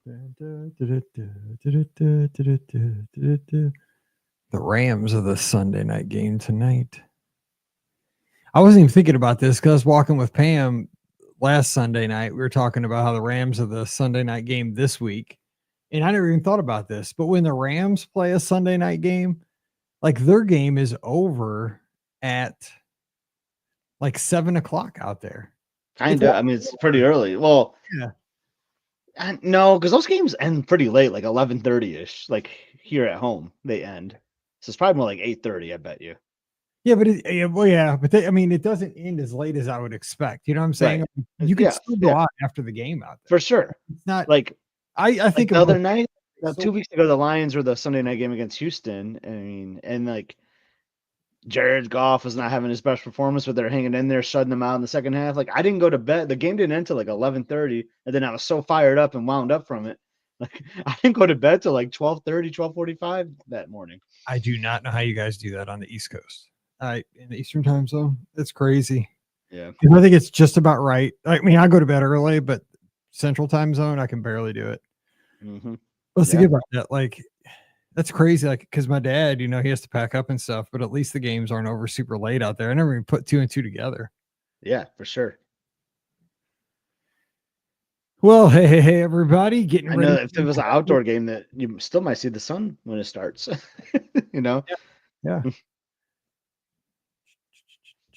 The Rams are the Sunday night game tonight. I wasn't even thinking about this because I was walking with Pam last Sunday night. We were talking about how the Rams are the Sunday night game this week. And I never even thought about this. But when the Rams play a Sunday night game, like their game is over at like 7:00 out there. Kind of. I mean, it's pretty early. Well, yeah. No, because those games end pretty late, like 11:30ish. Like here at home, they end. So it's probably more like 8:30. I bet you. Yeah, but I mean, it doesn't end as late as I would expect. You know what I'm saying? Right. You can still go out after the game out there for sure. It's not like I think like the other night, 2 weeks ago, the Lions were the Sunday night game against Houston. I mean, and like Jared Goff was not having his best performance, but they're hanging in there, shutting them out in the second half. Like I didn't go to bed. The game didn't end till like 11:30, and then I was so fired up and wound up from it. Like I didn't go to bed till like 12:30, 12:45 that morning. I do not know how you guys do that on the East Coast. In the Eastern time zone, it's crazy. Yeah, I think it's just about right. I mean, I go to bed early, but Central time zone, I can barely do it. Mm-hmm. Let's think about that. Like, that's crazy. Like, because my dad, he has to pack up and stuff, but at least the games aren't over super late out there. I never even put 2 and 2 together. Yeah, for sure. Well, hey, everybody, getting ready. I know if it was an outdoor game, that you still might see the sun when it starts. Yeah.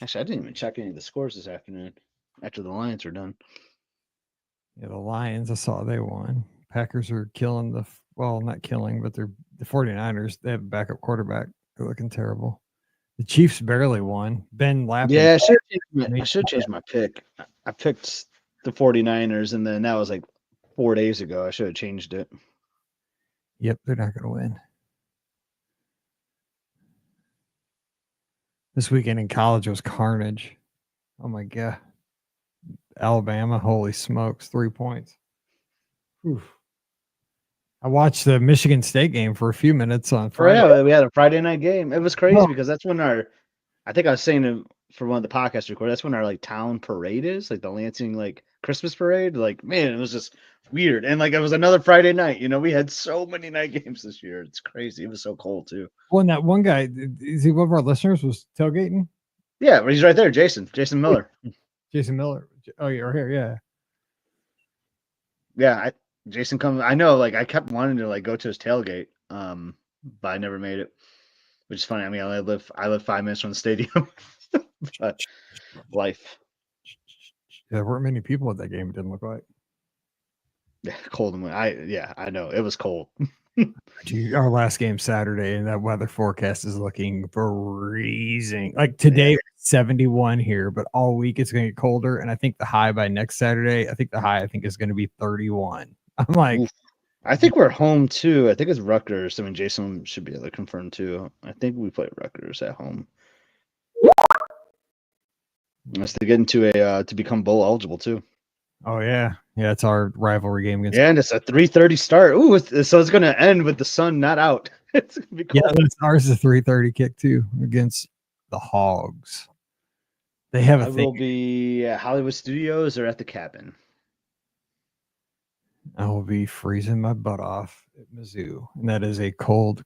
Actually, I didn't even check any of the scores this afternoon after the Lions were done. Yeah, the Lions, I saw they won. Packers are killing not killing, but they're the 49ers. They have a backup quarterback. They're looking terrible. The Chiefs barely won. Ben Lappen. Yeah, I should change my pick. I picked the 49ers, and then that was like 4 days ago. I should have changed it. Yep, they're not going to win. This weekend in college was carnage. Oh, my God. Alabama, holy smokes, 3 points. Oof. I watched the Michigan State game for a few minutes on Friday. Yeah, we had a Friday night game. It was crazy because that's when I think I was saying for one of the podcast record, that's when our like town parade is, like the Lansing like Christmas parade. Like, man, it was just weird. And like it was another Friday night. We had so many night games this year. It's crazy. It was so cold too. Well, and that one guy, is he one of our listeners, was tailgating? Yeah, he's right there, Jason Miller. Jason Miller. Oh, you're here, yeah. Yeah, Jason comes. I know, like I kept wanting to like go to his tailgate, but I never made it, which is funny. I mean, I live 5 minutes from the stadium. But life. Yeah, there weren't many people at that game. It didn't look like. Yeah, cold and I know it was cold. Our last game Saturday, and that weather forecast is looking freezing. Like today, 71 here, but all week it's going to get colder. And I think the high by next Saturday, the high is going to be 31. I'm like, oof. I think we're home too. I think it's Rutgers. I mean, Jason should be able to confirm too. I think we play Rutgers at home. Unless they get into to become bowl eligible too. Oh yeah, it's our rivalry game against. Yeah, and it's a 3:30 start. Ooh, so it's going to end with the sun not out. It's going to be cool. Yeah, ours is a 3:30 kick too against the Hogs. They have a thing. Will be at Hollywood Studios or at the Cabin. I will be freezing my butt off at Mizzou, and that is a cold.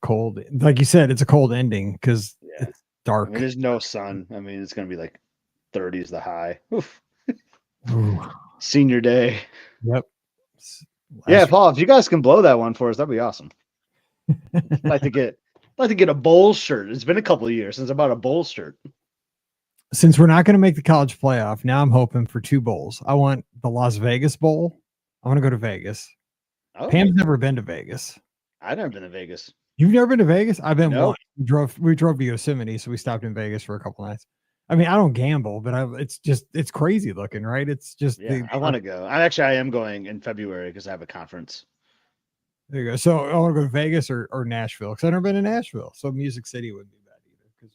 Like you said, it's a cold ending because it's dark. I mean, there's no sun. I mean, it's going to be like 30s the high. Oof. Senior day. Yep. Yeah, Paul, if you guys can blow that one for us, that'd be awesome. I'd like to get a bowl shirt. It's been a couple of years since I bought a bowl shirt. Since we're not going to make the college playoff, now I'm hoping for 2 bowls. I want the Las Vegas Bowl. I want to go to Vegas. Oh. Pam's never been to Vegas. I've never been to Vegas. You've never been to Vegas? I've been once. We drove to Yosemite, so we stopped in Vegas for a couple nights. I mean, I don't gamble, but it's crazy looking, right? It's just I want to go. I am going in February because I have a conference. There you go. So I want to go to Vegas or Nashville because I've never been to Nashville. So Music City wouldn't be bad either because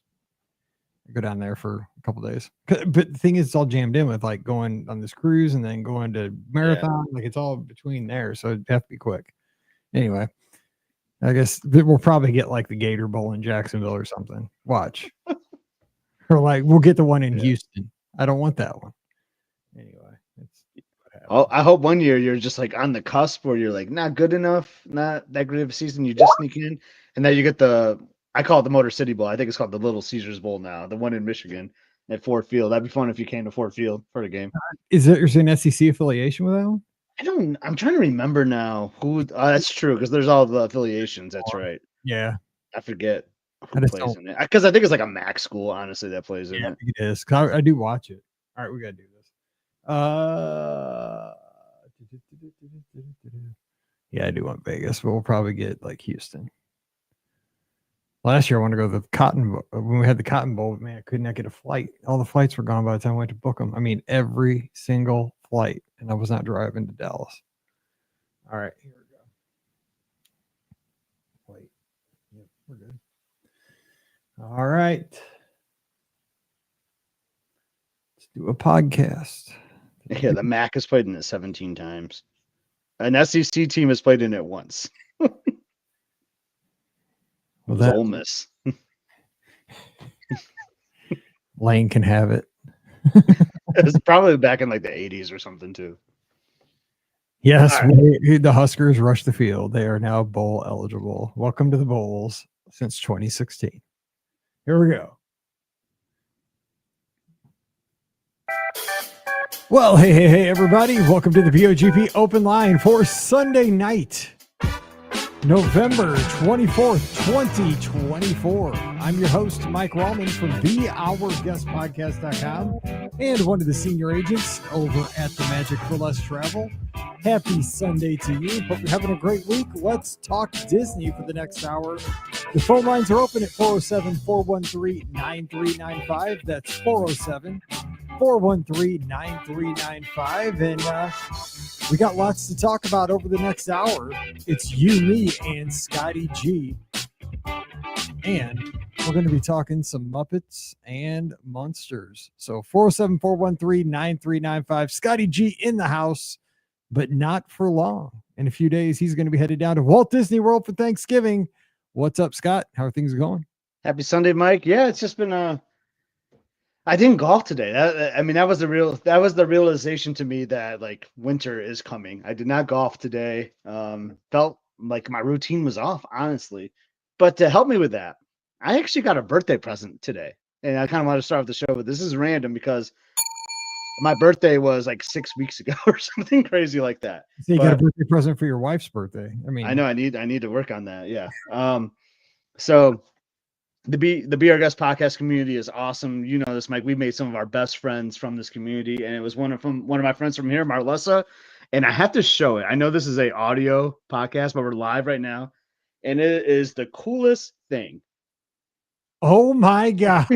I go down there for a couple days. But the thing is, it's all jammed in with like going on this cruise and then going to Marathon. Yeah. Like it's all between there, so it'd have to be quick. Anyway, I guess we'll probably get like the Gator Bowl in Jacksonville or something. Watch. Or like we'll get the one in Houston. I don't want that one. Anyway, it's what Oh, I hope one year you're just like on the cusp where you're like not good enough, not that great of a season. You just sneak in, and then you get I call it the Motor City Bowl. I think it's called the Little Caesars Bowl now, the one in Michigan at Ford Field. That'd be fun if you came to Ford Field for the game. Is it you're saying SEC affiliation with that one? I'm trying to remember now who. That's true because there's all the affiliations. That's right. Yeah, I forget I who just plays don't. in it because I think it's like a MAC school. Honestly, that plays in Yeah, I it. think it is. 'Cause I do watch it. All right, we gotta do this. Yeah, I do want Vegas, but we'll probably get like Houston. Last year, I wanted to go to the Cotton Bowl. When we had the Cotton Bowl, man, I could not get a flight. All the flights were gone by the time I went to book them. I mean, every single flight, and I was not driving to Dallas. All right, here we go. Wait, yep, we're good. All right, let's do a podcast. Yeah, the MAC has played in it 17 times. An SEC team has played in it once. Well, that Ole Miss. Lane can have it. It's probably back in like the 80s or something too. Yes, the Huskers rushed the field. They are now bowl eligible. Welcome to the bowls since 2016. Here we go. Well, hey, everybody. Welcome to the BOGP open line for Sunday night, November 24th, 2024. I'm your host, Mike Rallman from BeOurGuestPodcast.com and one of the senior agents over at the Magic for Less Travel. Happy Sunday to you. Hope you're having a great week. Let's talk Disney for the next hour. The phone lines are open at 407-413-9395. That's 407-413-9395. And we got lots to talk about over the next hour. It's you, me, and Scotty G. And we're going to be talking some Muppets and Monsters. So 407-413-9395. Scotty G in the house, but not for long. In a few days, he's going to be headed down to Walt Disney World for Thanksgiving. What's up, Scott? How are things going? Happy Sunday, Mike. Yeah, it's just been I didn't golf today. That was the realization to me that like winter is coming. I did not golf today. Felt like my routine was off, honestly. But to help me with that, I actually got a birthday present today. And I kind of want to start off the show with this is random because my birthday was like 6 weeks ago or something crazy like that. So you got a birthday present for your wife's birthday. I mean, I know I need to work on that. Yeah. So the Be Our Guest podcast community is awesome. You know this, Mike. We made some of our best friends from this community, and it was one of my friends from here, Marlessa. And I have to show it. I know this is a audio podcast, but we're live right now, and it is the coolest thing. Oh my god,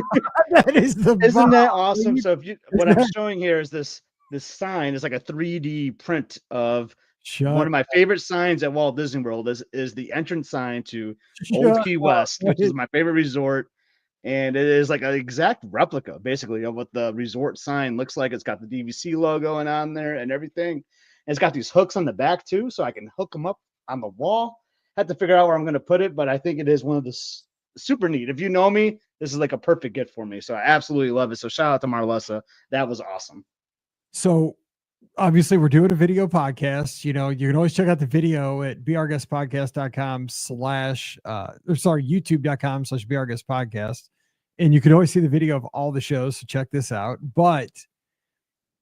isn't that awesome? So what I'm showing here is this sign is like a 3D print of one of my favorite signs at Walt Disney World is the entrance sign to Old Key West, which is my favorite resort. And it is like an exact replica, basically, of what the resort sign looks like. It's got the DVC logo on there and everything. And it's got these hooks on the back, too, so I can hook them up on the wall. I have to figure out where I'm going to put it, but I think it is one of the super neat. If you know me, this is like a perfect gift for me. So I absolutely love it. So shout out to Marlessa. That was awesome. So obviously we're doing a video podcast. You know, you can always check out the video at beourguestpodcast.com youtube.com/beourguestpodcast. And you can always see the video of all the shows. So check this out. But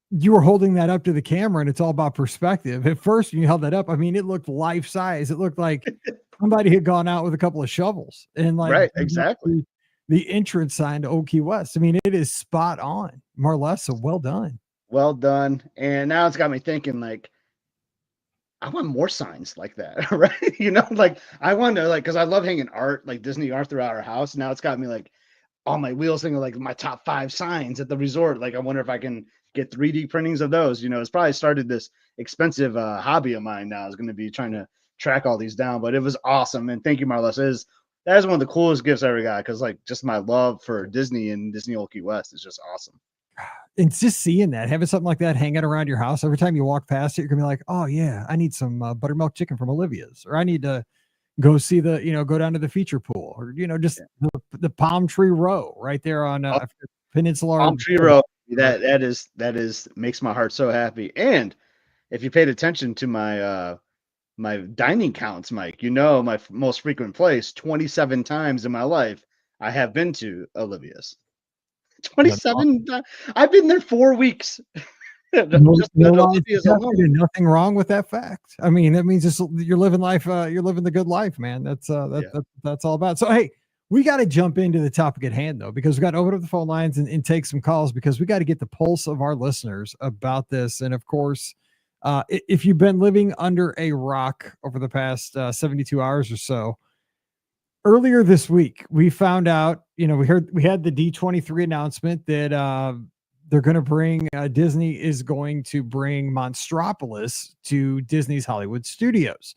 you were holding that up to the camera and it's all about perspective. At first, when you held that up, I mean, it looked life size. It looked like somebody had gone out with a couple of shovels and like, right, exactly. The entrance sign to Old Key West. I mean, it is spot on. Marlessa, well done. Well done. And now it's got me thinking, like, I want more signs like that, right? You know, like I want to, like, because I love hanging art, like Disney art throughout our house. Now it's got me like on my wheels thinking like my top 5 signs at the resort. Like, I wonder if I can get 3D printings of those. You know, it's probably started this expensive hobby of mine now. Is going to be trying to track all these down, but it was awesome. And thank you, Marlessa. That is one of the coolest gifts I ever got because, like, just my love for Disney and Disney Old Key West is just awesome. And just seeing that, having something like that hanging around your house, every time you walk past it, you're going to be like, oh, yeah, I need some buttermilk chicken from Olivia's, or I need to go see go down to the feature pool, or, just the Palm Tree Row right there on Peninsula. Palm Tree Row. That makes my heart so happy. And if you paid attention to my dining counts, Mike, you know, my most frequent place, 27 times in my life, I have been to Olivia's. That's awesome. 27 times. I've been there 4 weeks. No, Just no at lies Olivia's detected and alone. nothing wrong with that fact. I mean, that means just you're living life, you're living the good life, man. Yeah. That's all about. So hey, we got to jump into the topic at hand though, because we got to open up the phone lines and take some calls because we got to get the pulse of our listeners about this. And of course, if you've been living under a rock over the past 72 hours or so, earlier this week, we found out, we had the D23 announcement that they're going to bring, Disney is going to bring Monstropolis to Disney's Hollywood Studios.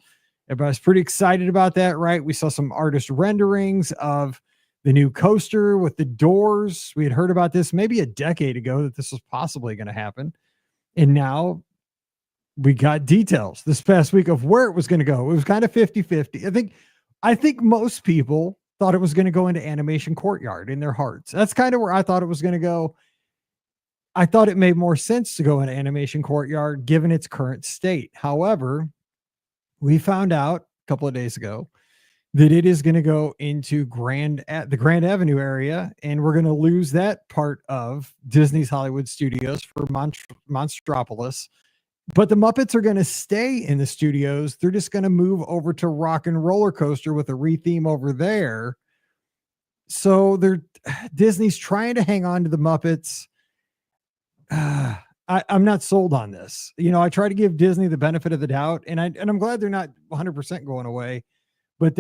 Everybody's pretty excited about that, right? We saw some artist renderings of the new coaster with the doors. We had heard about this maybe a decade ago that this was possibly going to happen. And now we got details this past week of where it was going to go. It was kind of 50-50. I think most people thought it was going to go into Animation Courtyard in their hearts. That's kind of where I thought it was going to go. I thought it made more sense to go into Animation Courtyard given its current state. However, we found out a couple of days ago that it is going to go into the Grand Avenue area, and we're going to lose that part of Disney's Hollywood Studios for Monstropolis. But the Muppets are going to stay in the studios. They're just going to move over to Rock and Roller Coaster with a retheme over there. So Disney's trying to hang on to the Muppets. I'm not sold on this. I try to give Disney the benefit of the doubt, and I'm glad they're not 100% going away. But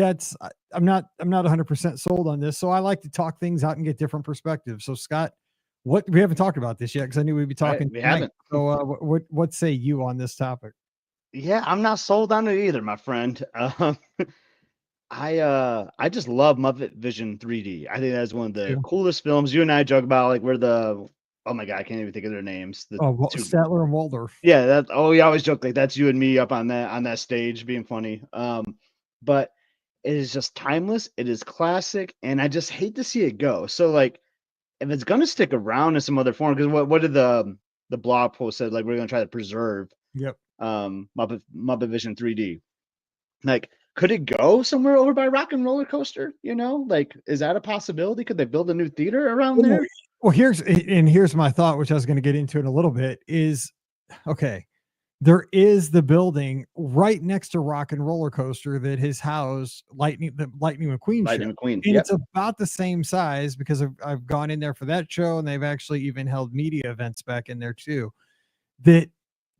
I'm not 100% sold on this. So I like to talk things out and get different perspectives. So Scott, we haven't talked about this yet because I knew we'd be talking We tonight. haven't. So what say you on this topic? Yeah, I'm not sold on it either, my friend. I just love Muppet Vision 3D. I think that's one of the coolest films. You and I joke about like we're the oh my god, I can't even think of their names. The two, Statler and Waldorf. yeah, we always joke like that's you and me up on that stage being funny. But it is just timeless. It is classic, and I just hate to see it go. So like, if it's gonna stick around in some other form, because what did the blog post said? Like we're gonna try to preserve Yep. Muppet Vision 3D. Like, could it go somewhere over by Rock and Roller Coaster? Like, is that a possibility? Could they build a new theater around there? Well, here's my thought, which I was going to get into in a little bit. Is okay. There is the building right next to Rock and Roller Coaster that has housed the Lightning McQueen show. Lightning McQueen, and it's about the same size because I've gone in there for that show, and they've actually even held media events back in there too. That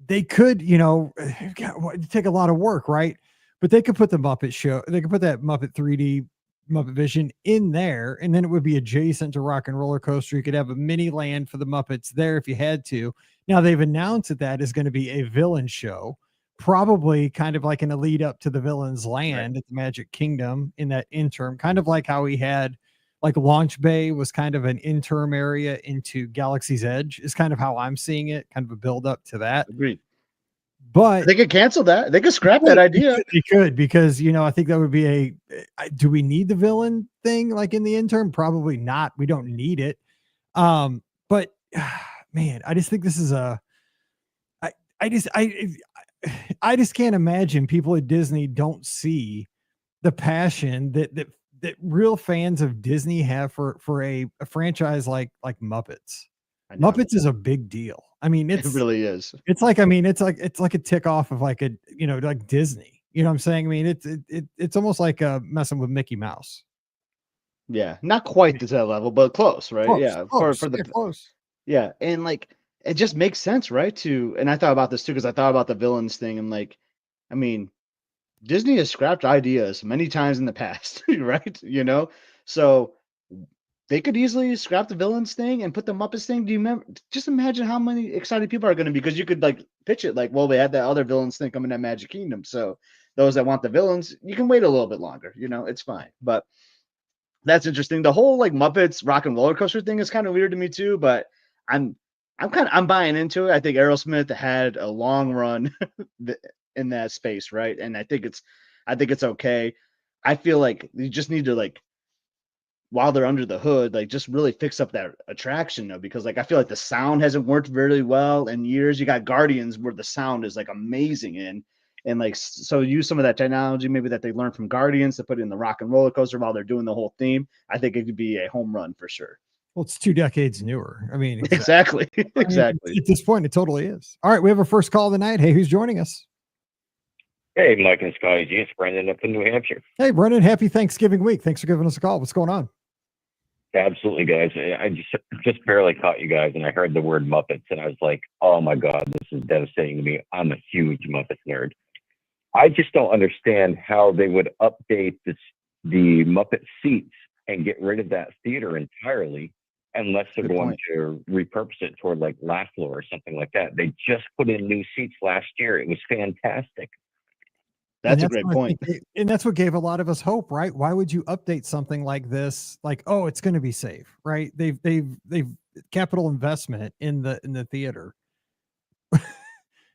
they could, take a lot of work, right? But they could put the Muppet show, they could put that Muppet 3D Muppet Vision in there, and then it would be adjacent to Rock and Roller Coaster. You could have a mini land for the Muppets there if you had to. Now they've announced that is going to be a villain show, probably kind of like in a lead up to the Villain's Land at the Magic Kingdom in that interim, kind of like how we had like Launch Bay was kind of an interim area into Galaxy's Edge is kind of how I'm seeing it, kind of a build up to that. Agreed. But they could cancel that. They could scrap that idea. They could because I think that would be do we need the villain thing like in the interim? Probably not. We don't need it. But man, I just think this is I just can't imagine people at Disney don't see the passion that real fans of Disney have for a franchise like Muppets. Muppets is a big deal. I mean, it really is. It's like a tick off of like like Disney. You know what I'm saying? I mean, it's almost like messing with Mickey Mouse. Yeah, not quite to that level, but close, right? Close, for the close. Yeah, and like it just makes sense, right? And I thought about this too because I thought about the villains thing, and like, I mean, Disney has scrapped ideas many times in the past, right? So they could easily scrap the villains thing and put the Muppets thing. Do you remember? Just imagine how many excited people are going to be because you could like pitch it like, well, they had that other villains thing coming at Magic Kingdom, so those that want the villains, you can wait a little bit longer. It's fine. But that's interesting. The whole like Muppets Rock and Roller Coaster thing is kind of weird to me too, but I'm I'm buying into it. I think Aerosmith had a long run in that space, right? And I think it's okay. I feel like you just need to like while they're under the hood, like just really fix up that attraction though, because like I feel like the sound hasn't worked very well in years. You got Guardians where the sound is like amazing and like so use some of that technology maybe that they learned from Guardians to put in the Rock and Roller Coaster while they're doing the whole theme. I think it could be a home run for sure. Well, it's 2 decades newer. I mean, Exactly. Exactly. At this point, it totally is. All right, we have our first call of the night. Hey, who's joining us? Hey, Mike and Scotty G. It's Brendan up in New Hampshire. Hey, Brendan. Happy Thanksgiving week. Thanks for giving us a call. What's going on? Absolutely, guys. I just barely caught you guys, and I heard the word Muppets, and I was like, oh my God, this is devastating to me. I'm a huge Muppets nerd. I just don't understand how they would update the Muppet seats and get rid of that theater entirely unless they're going to repurpose it toward like laugh floor or something like that. They just put in new seats last year. It was fantastic. That's a great point. And that's what gave a lot of us hope, right? Why would you update something like this? Like, oh, it's going to be safe, right? They've capital investment in the theater.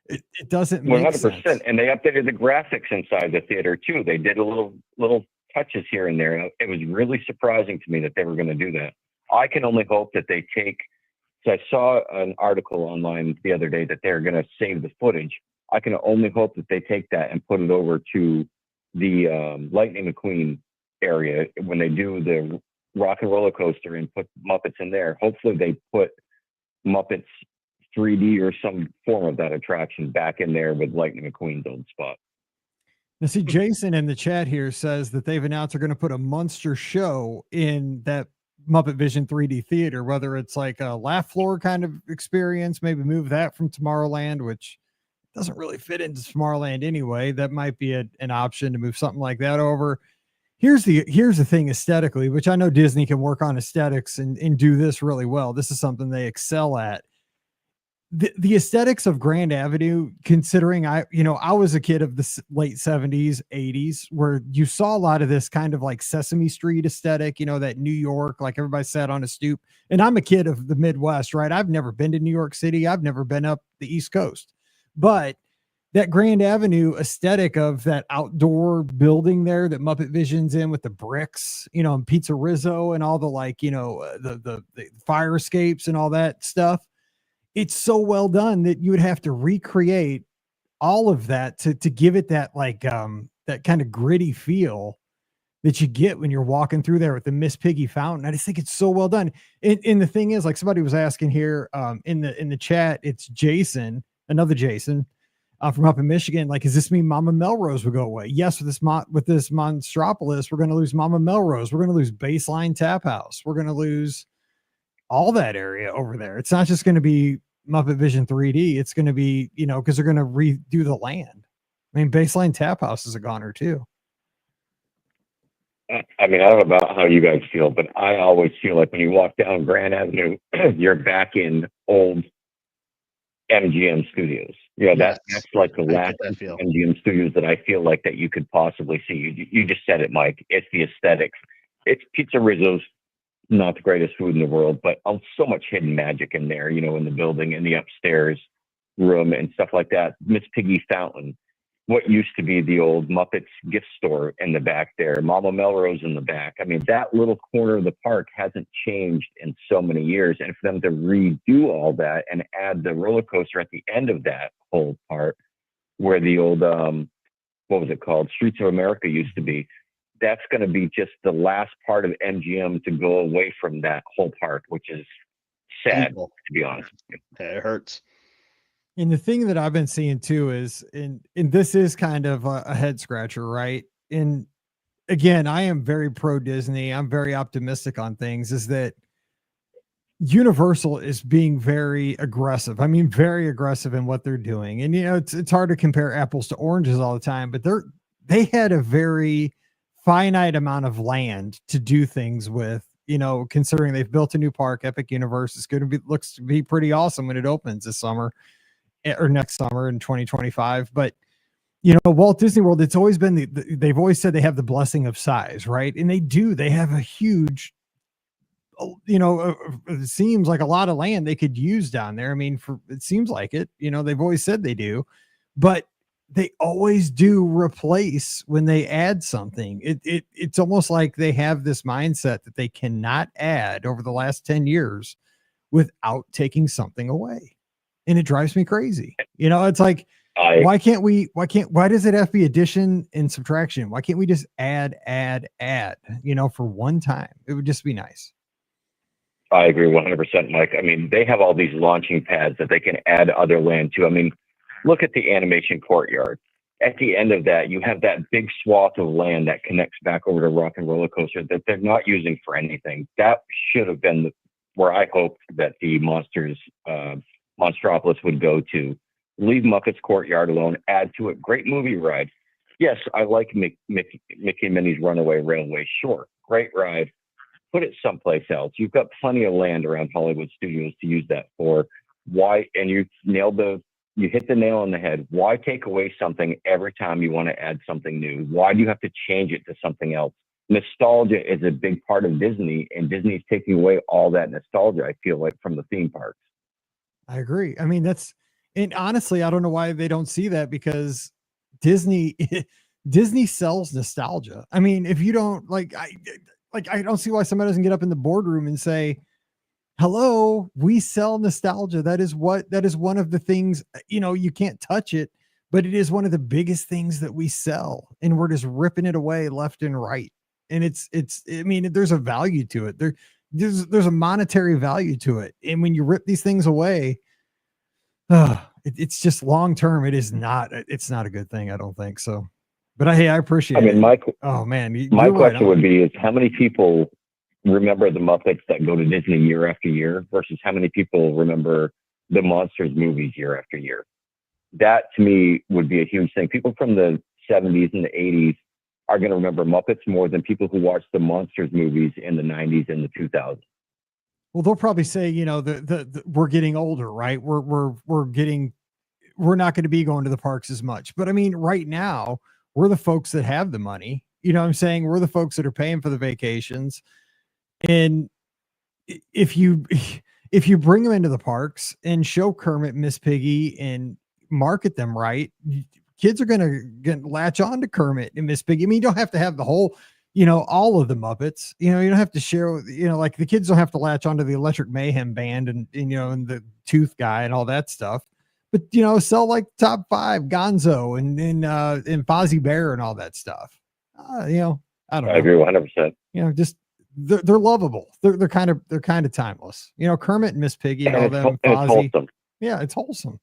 It doesn't make 100%. Sense. And they updated the graphics inside the theater too. They did a little touches here and there. It was really surprising to me that they were going to do that. I can only hope that they take. So I saw an article online the other day that they're going to save the footage. I can only hope that they take that and put it over to the Lightning McQueen area when they do the Rock and Roller Coaster and put Muppets in there. Hopefully they put Muppets 3D or some form of that attraction back in there with Lightning McQueen's old spot. Now, see, Jason in the chat here says that they've announced they're going to put a monster show in that Muppet Vision 3D theater, whether it's like a laugh floor kind of experience, maybe move that from Tomorrowland, which doesn't really fit into Tomorrowland anyway. That might be an option to move something like that over. Here's the thing aesthetically, which I know Disney can work on aesthetics and do this really well. This is something they excel at. The aesthetics of Grand Avenue, considering I was a kid of the late 70s, 80s, where you saw a lot of this kind of like Sesame Street aesthetic, that New York, like everybody sat on a stoop. And I'm a kid of the Midwest, right? I've never been to New York City. I've never been up the East Coast. But that Grand Avenue aesthetic of that outdoor building there that Muppet Vision's in with the bricks, and Pizza Rizzo and all the the fire escapes and all that stuff. It's so well done that you would have to recreate all of that to give it that that kind of gritty feel that you get when you're walking through there with the Miss Piggy fountain. I just think it's so well done. And the thing is, like somebody was asking here in the chat, it's Jason, another Jason from up in Michigan. Like, does this mean Mama Melrose will go away? Yes, with this Monstropolis, we're going to lose Mama Melrose. We're going to lose Baseline Tap House. We're going to lose all that area over there. It's not just going to be Muppet Vision 3D. It's going to be, because they're going to redo the land. I mean, Baseline Tap House is a goner too. I mean, I don't know about how you guys feel, but I always feel like when you walk down Grand Avenue, you're back in old MGM studios. That's like the last MGM studios that I feel like that you could possibly see. You just said it, Mike. It's the aesthetics. It's Pizza Rizzo's not the greatest food in the world, but so much hidden magic in there, in the building, in the upstairs room and stuff like that. Miss Piggy Fountain, what used to be the old Muppets gift store in the back there, Mama Melrose in the back. I mean, that little corner of the park hasn't changed in so many years. And for them to redo all that and add the roller coaster at the end of that whole part where the old, what was it called? Streets of America used to be. That's going to be just the last part of MGM to go away from that whole park, which is sad, to be honest. It hurts. And the thing that I've been seeing too is, and this is kind of a head scratcher, right? And again, I am very pro Disney. I'm very optimistic on things, is that Universal is being very aggressive. I mean, very aggressive in what they're doing. And, it's hard to compare apples to oranges all the time, but they had a very finite amount of land to do things with, considering they've built a new park, Epic Universe. It's going to looks to be pretty awesome when it opens this summer or next summer in 2025. But, Walt Disney World, it's always been they've always said they have the blessing of size, right? And they have a huge, it seems like a lot of land they could use down there. I mean, it seems like it, they've always said they do, but they always do replace when they add something. It's almost like they have this mindset that they cannot add over the last 10 years without taking something away. And it drives me crazy. You know, it's like, why does it have to be addition and subtraction? Why can't we just add, you know, for one time? It would just be nice. I agree 100%, Mike. I mean, they have all these launching pads that they can add other land to. I mean, look at the animation courtyard. At the end of that, you have that big swath of land that connects back over to Rock and Roller Coaster that they're not using for anything. That should have been where I hoped that the Monstropolis would go to. Leave Muppets Courtyard alone, add to it. Great movie ride. Yes, I like Mickey and Minnie's Runaway Railway. Sure, great ride. Put it someplace else. You've got plenty of land around Hollywood Studios to use that for. Why? And you hit the nail on the head. Why take away something every time you want to add something new? Why do you have to change it to something else? Nostalgia is a big part of Disney, and Disney's taking away all that nostalgia, I feel like, from the theme parks. I agree. I mean, and honestly, I don't know why they don't see that, because Disney sells nostalgia. I mean, if you don't I don't see why somebody doesn't get up in the boardroom and say, hello, we sell nostalgia. That is one of the things, you know, you can't touch it, but it is one of the biggest things that we sell, and we're just ripping it away left and right. And I mean, there's a value to it. There's a monetary value to it. And when you rip these things away, it's just long-term. It's not a good thing. I don't think so. But I appreciate it. My question would be is how many people remember the Muppets that go to Disney year after year versus how many people remember the Monsters movies year after year? That to me would be a huge thing. People from the 70s and the 80s are going to remember Muppets more than people who watched the Monsters movies in the 90s and the 2000s. Well, they'll probably say, you know, we're getting older, right? We're not going to be going to the parks as much. But I mean, right now, we're the folks that have the money. You know what I'm saying? We're the folks that are paying for the vacations. And if you bring them into the parks and show Kermit, Miss Piggy, and market them right, kids are going to latch on to Kermit and Miss Piggy. I mean, you don't have to have the whole, you know, all of the Muppets. You know, you don't have to share, you know, like the kids don't have to latch onto the Electric Mayhem band and you know, and the Tooth Guy and all that stuff. But, you know, sell like Top 5, Gonzo and Fozzie Bear and all that stuff. You know, I don't know. I agree 100%. You know, just they're lovable. They're kind of timeless. You know, Kermit and Miss Piggy and all them. Fozzie. It's yeah, it's wholesome.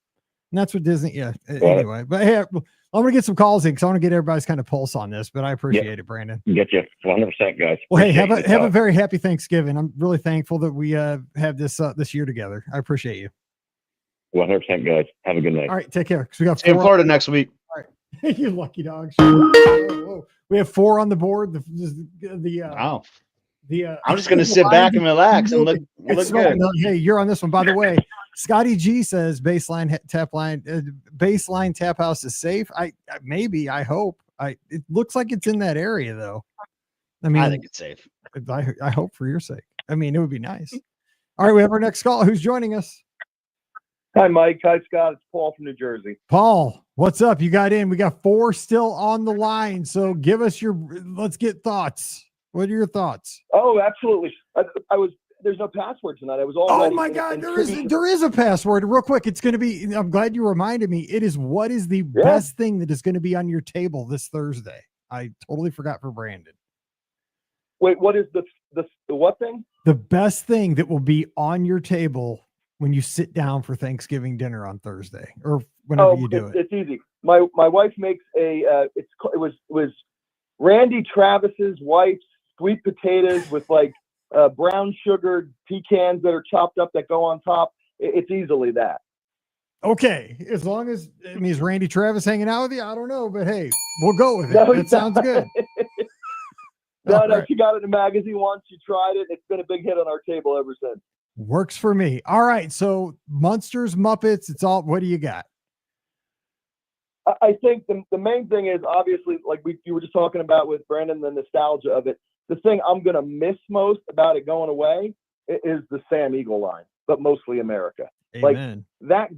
And that's what Disney. Yeah. Anyway, but hey, I'm gonna get some calls in because I want to get everybody's kind of pulse on this. But I appreciate it, Brandon. Get you 100%, guys. Well, hey, have a very happy Thanksgiving. I'm really thankful that we have this year together. I appreciate you. 100%, guys. Have a good night. All right, take care. We got in Florida next week. All right, you lucky dogs. Whoa. We have 4 on the board. Wow. I'm just gonna sit back and relax and look good. No, hey, you're on this one. By the way, Scotty G says baseline tap house is safe. I hope. It looks like it's in that area though. I mean, I think it's safe. I hope for your sake. I mean, it would be nice. All right, we have our next call. Who's joining us? Hi, Mike. Hi, Scott. It's Paul from New Jersey. Paul, what's up? You got in. We got 4 still on the line. So give us let's get thoughts. What are your thoughts? Oh, absolutely. There's no password tonight. I was all. Oh my God, there is a password. Real quick, it's going to be. I'm glad you reminded me. It is what is the best thing that is going to be on your table this Thursday? I totally forgot for Brandon. Wait, what is the what thing? The best thing that will be on your table when you sit down for Thanksgiving dinner on Thursday or whenever you do it. It's easy. My wife makes it was Randy Travis's wife's sweet potatoes with like brown sugared pecans that are chopped up that go on top. It's easily that. Okay, as long as it means Randy Travis hanging out with you, I don't know, but hey, we'll go with it. That sounds good. No, she got it in a magazine once. She tried it. It's been a big hit on our table ever since. Works for me. All right, so Monsters, Muppets, it's all. What do you got? I think the main thing is obviously, like you were just talking about with Brandon, the nostalgia of it. The thing I'm going to miss most about it going away is the Sam Eagle line, but mostly America. Amen. Like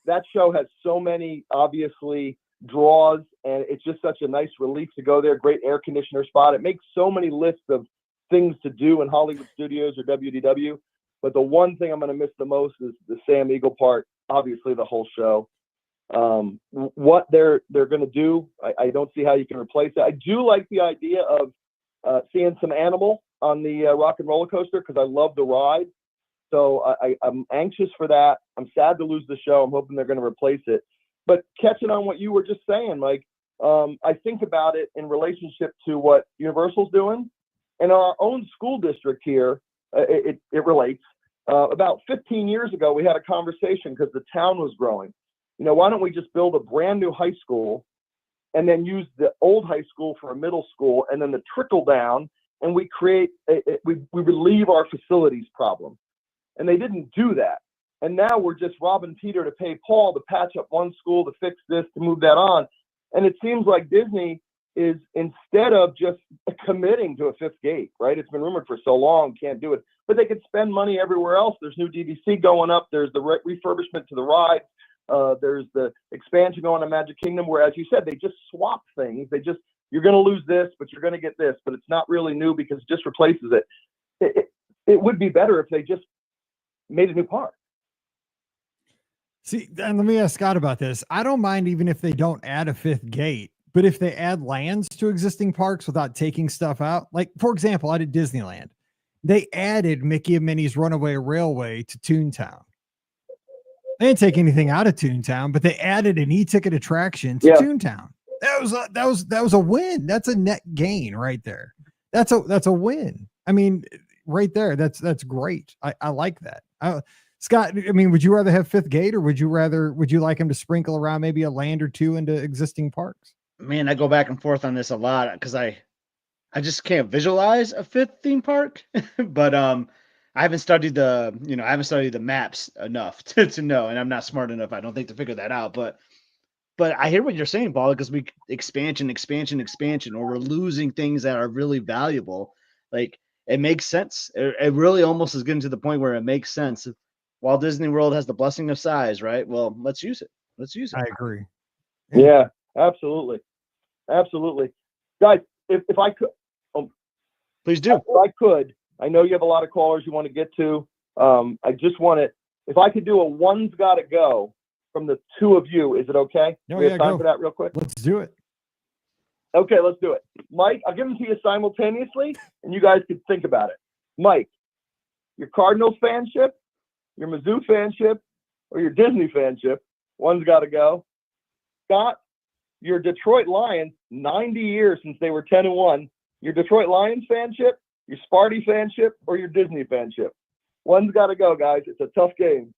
that show has so many obviously draws, and it's just such a nice relief to go there. Great air conditioner spot. It makes so many lists of things to do in Hollywood Studios or WDW. But the one thing I'm going to miss the most is the Sam Eagle part. Obviously, the whole show. What they're going to do, I don't see how you can replace it. I do like the idea of seeing some animal on the rock and roller coaster because I love the ride. So I'm anxious for that. I'm sad to lose the show. I'm hoping they're going to replace it. But catching on what you were just saying, Mike, I think about it in relationship to what Universal's doing. In our own school district here, it relates. About 15 years ago, we had a conversation because the town was growing. Why don't we just build a brand new high school and then use the old high school for a middle school and then the trickle down, and we create, we relieve our facilities problem. And they didn't do that. And now we're just robbing Peter to pay Paul to patch up one school, to fix this, to move that on. And it seems like Disney is, instead of just committing to a fifth gate, right? It's been rumored for so long, can't do it. But they could spend money everywhere else. There's new DVC going up. There's the refurbishment to the ride. There's the expansion going on Magic Kingdom, where, as you said, they just swap things. You're going to lose this, but you're going to get this. But it's not really new because it just replaces it. It would be better if they just made a new park. See, and let me ask Scott about this. I don't mind even if they don't add a fifth gate, but if they add lands to existing parks without taking stuff out, like, for example, out at Disneyland, they added Mickey and Minnie's Runaway Railway to Toontown. They didn't take anything out of Toontown, but they added an e-ticket attraction to Toontown. That was a win. That's a net gain right there. That's a win. I mean, right there. That's great. I like that. Scott, I mean, would you rather have fifth gate, or would you like him to sprinkle around maybe a land or two into existing parks? Man, I go back and forth on this a lot because I just can't visualize a fifth theme park. But I haven't studied the maps enough to know, and I'm not smart enough, I don't think, to figure that out. But I hear what you're saying, Paul, because we expansion, or we're losing things that are really valuable. Like, it makes sense. It really almost is getting to the point where it makes sense. Walt Disney World has the blessing of size, right? Well, let's use it. I agree. Yeah, absolutely. Absolutely. Guys, if I could, please do. If I could, I know you have a lot of callers you want to get to. I just want to, if I could do a one's got to go from the two of you, is it okay? No, we have time for that real quick? Let's do it. Okay, let's do it. Mike, I'll give them to you simultaneously, and you guys can think about it. Mike, your Cardinals fanship, your Mizzou fanship, or your Disney fanship? One's got to go. Scott, your Detroit Lions, 90 years since they were 10-1. Your Detroit Lions fanship, your Sparty fanship, or your Disney fanship? One's got to go, guys. It's a tough game.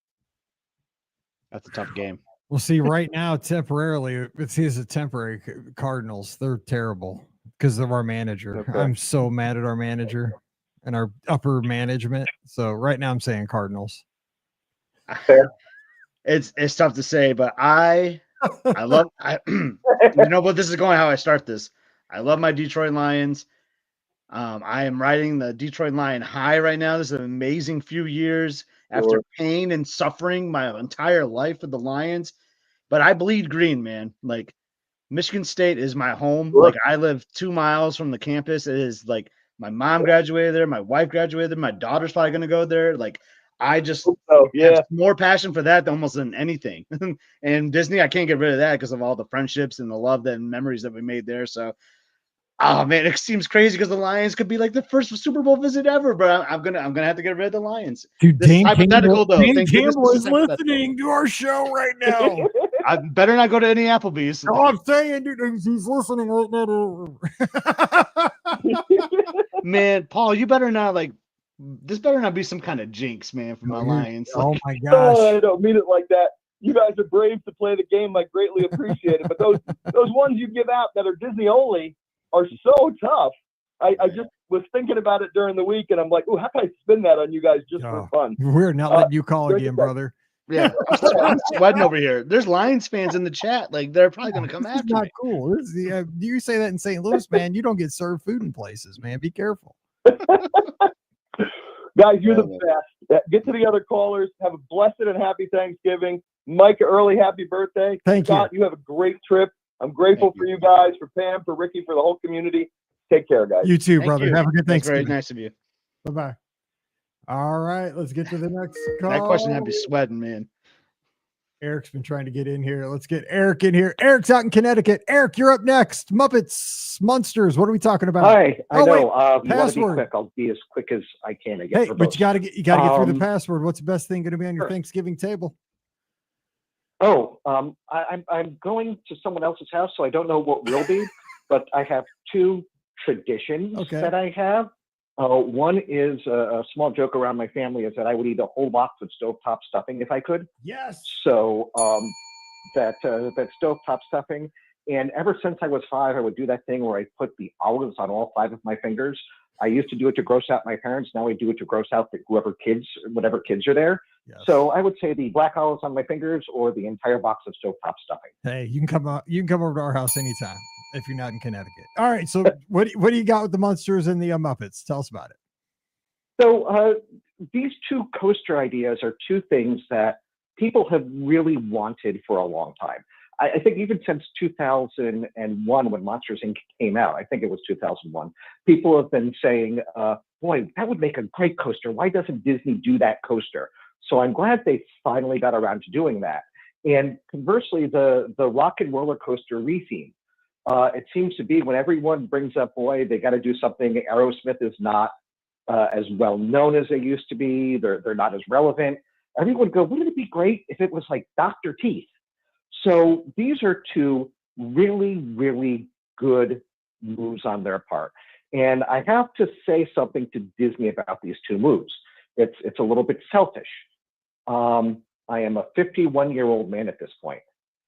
That's a tough game. We'll see. Right now, temporarily, it's a temporary Cardinals. They're terrible because of our manager. Okay. I'm so mad at our manager and our upper management. So right now, I'm saying Cardinals. Fair. It's tough to say, but I love you know, but this is going how I start this. I love my Detroit Lions. I am riding the Detroit Lion high right now. This is an amazing few years after pain and suffering my entire life with the Lions. But I bleed green, man. Like, Michigan State is my home. Like, I live 2 miles from the campus. It is like my mom graduated there. My wife graduated there. My daughter's probably going to go there. Like, I just have more passion for that almost than anything. And Disney, I can't get rid of that because of all the friendships and the love and memories that we made there. So, oh man, it seems crazy because the Lions could be like the first Super Bowl visit ever, but I'm gonna have to get rid of the Lions. Dude, this is hypothetical though. Dan Campbell is listening to our show right now. I better not go to any Applebee's. No, I'm saying, dude, he's listening right now. Man, Paul, you better not this better not be some kind of jinx, man, for my Lions. Oh my gosh. I don't mean it like that. You guys are brave to play the game. I greatly appreciate it. But those ones you give out that are Disney only are so tough. I just was thinking about it during the week, and I'm like, oh, how can I spin that on you guys just for fun? We're not letting you call again, brother. Yeah, I'm sweating over here. There's Lions fans in the chat. Like, they're probably going to come after me. Not cool. Do you say that in St. Louis, man? You don't get served food in places, man. Be careful. Guys, you're the best. Get to the other callers. Have a blessed and happy Thanksgiving. Mike, early happy birthday. Thank you. Scott, you have a great trip. I'm grateful for you guys, for Pam, for Ricky, for the whole community. Take care, guys. You too, brother. Have a good Thanksgiving. Very nice of you. Bye-bye. All right, let's get to the next call. That question had me sweating, man. Eric's been trying to get in here. Let's get Eric in here. Eric's out in Connecticut. Eric, you're up next. Muppets, Monsters. What are we talking about? Hi, I know. Wait, you want to be quick? I'll be as quick as I can. Hey, but you got to get through the password. What's the best thing going to be on your Thanksgiving table? I'm going to someone else's house, so I don't know what will be, but I have two traditions that I have. One is a small joke around my family is that I would eat a whole box of stovetop stuffing if I could. Yes. So that stovetop stuffing, and ever since I was 5, I would do that thing where I put the olives on all 5 of my fingers. I used to do it to gross out my parents. Now I do it to gross out whatever kids are there. Yes. So I would say the black olives on my fingers or the entire box of stovetop stuffing. Hey, you can come over to our house anytime if you're not in Connecticut. All right. So what do you got with the Monsters and the Muppets? Tell us about it. So these two coaster ideas are two things that people have really wanted for a long time. I think even since 2001, when Monsters Inc. came out, I think it was 2001, people have been saying, boy, that would make a great coaster. Why doesn't Disney do that coaster? So I'm glad they finally got around to doing that. And conversely, the rock and roller coaster retheme, it seems to be when everyone brings up, boy, they got to do something. Aerosmith is not as well known as they used to be. They're not as relevant. Everyone would go, wouldn't it be great if it was like Dr. Teeth? So these are two really, really good moves on their part. And I have to say something to Disney about these two moves. It's a little bit selfish. I am a 51-year-old man at this point.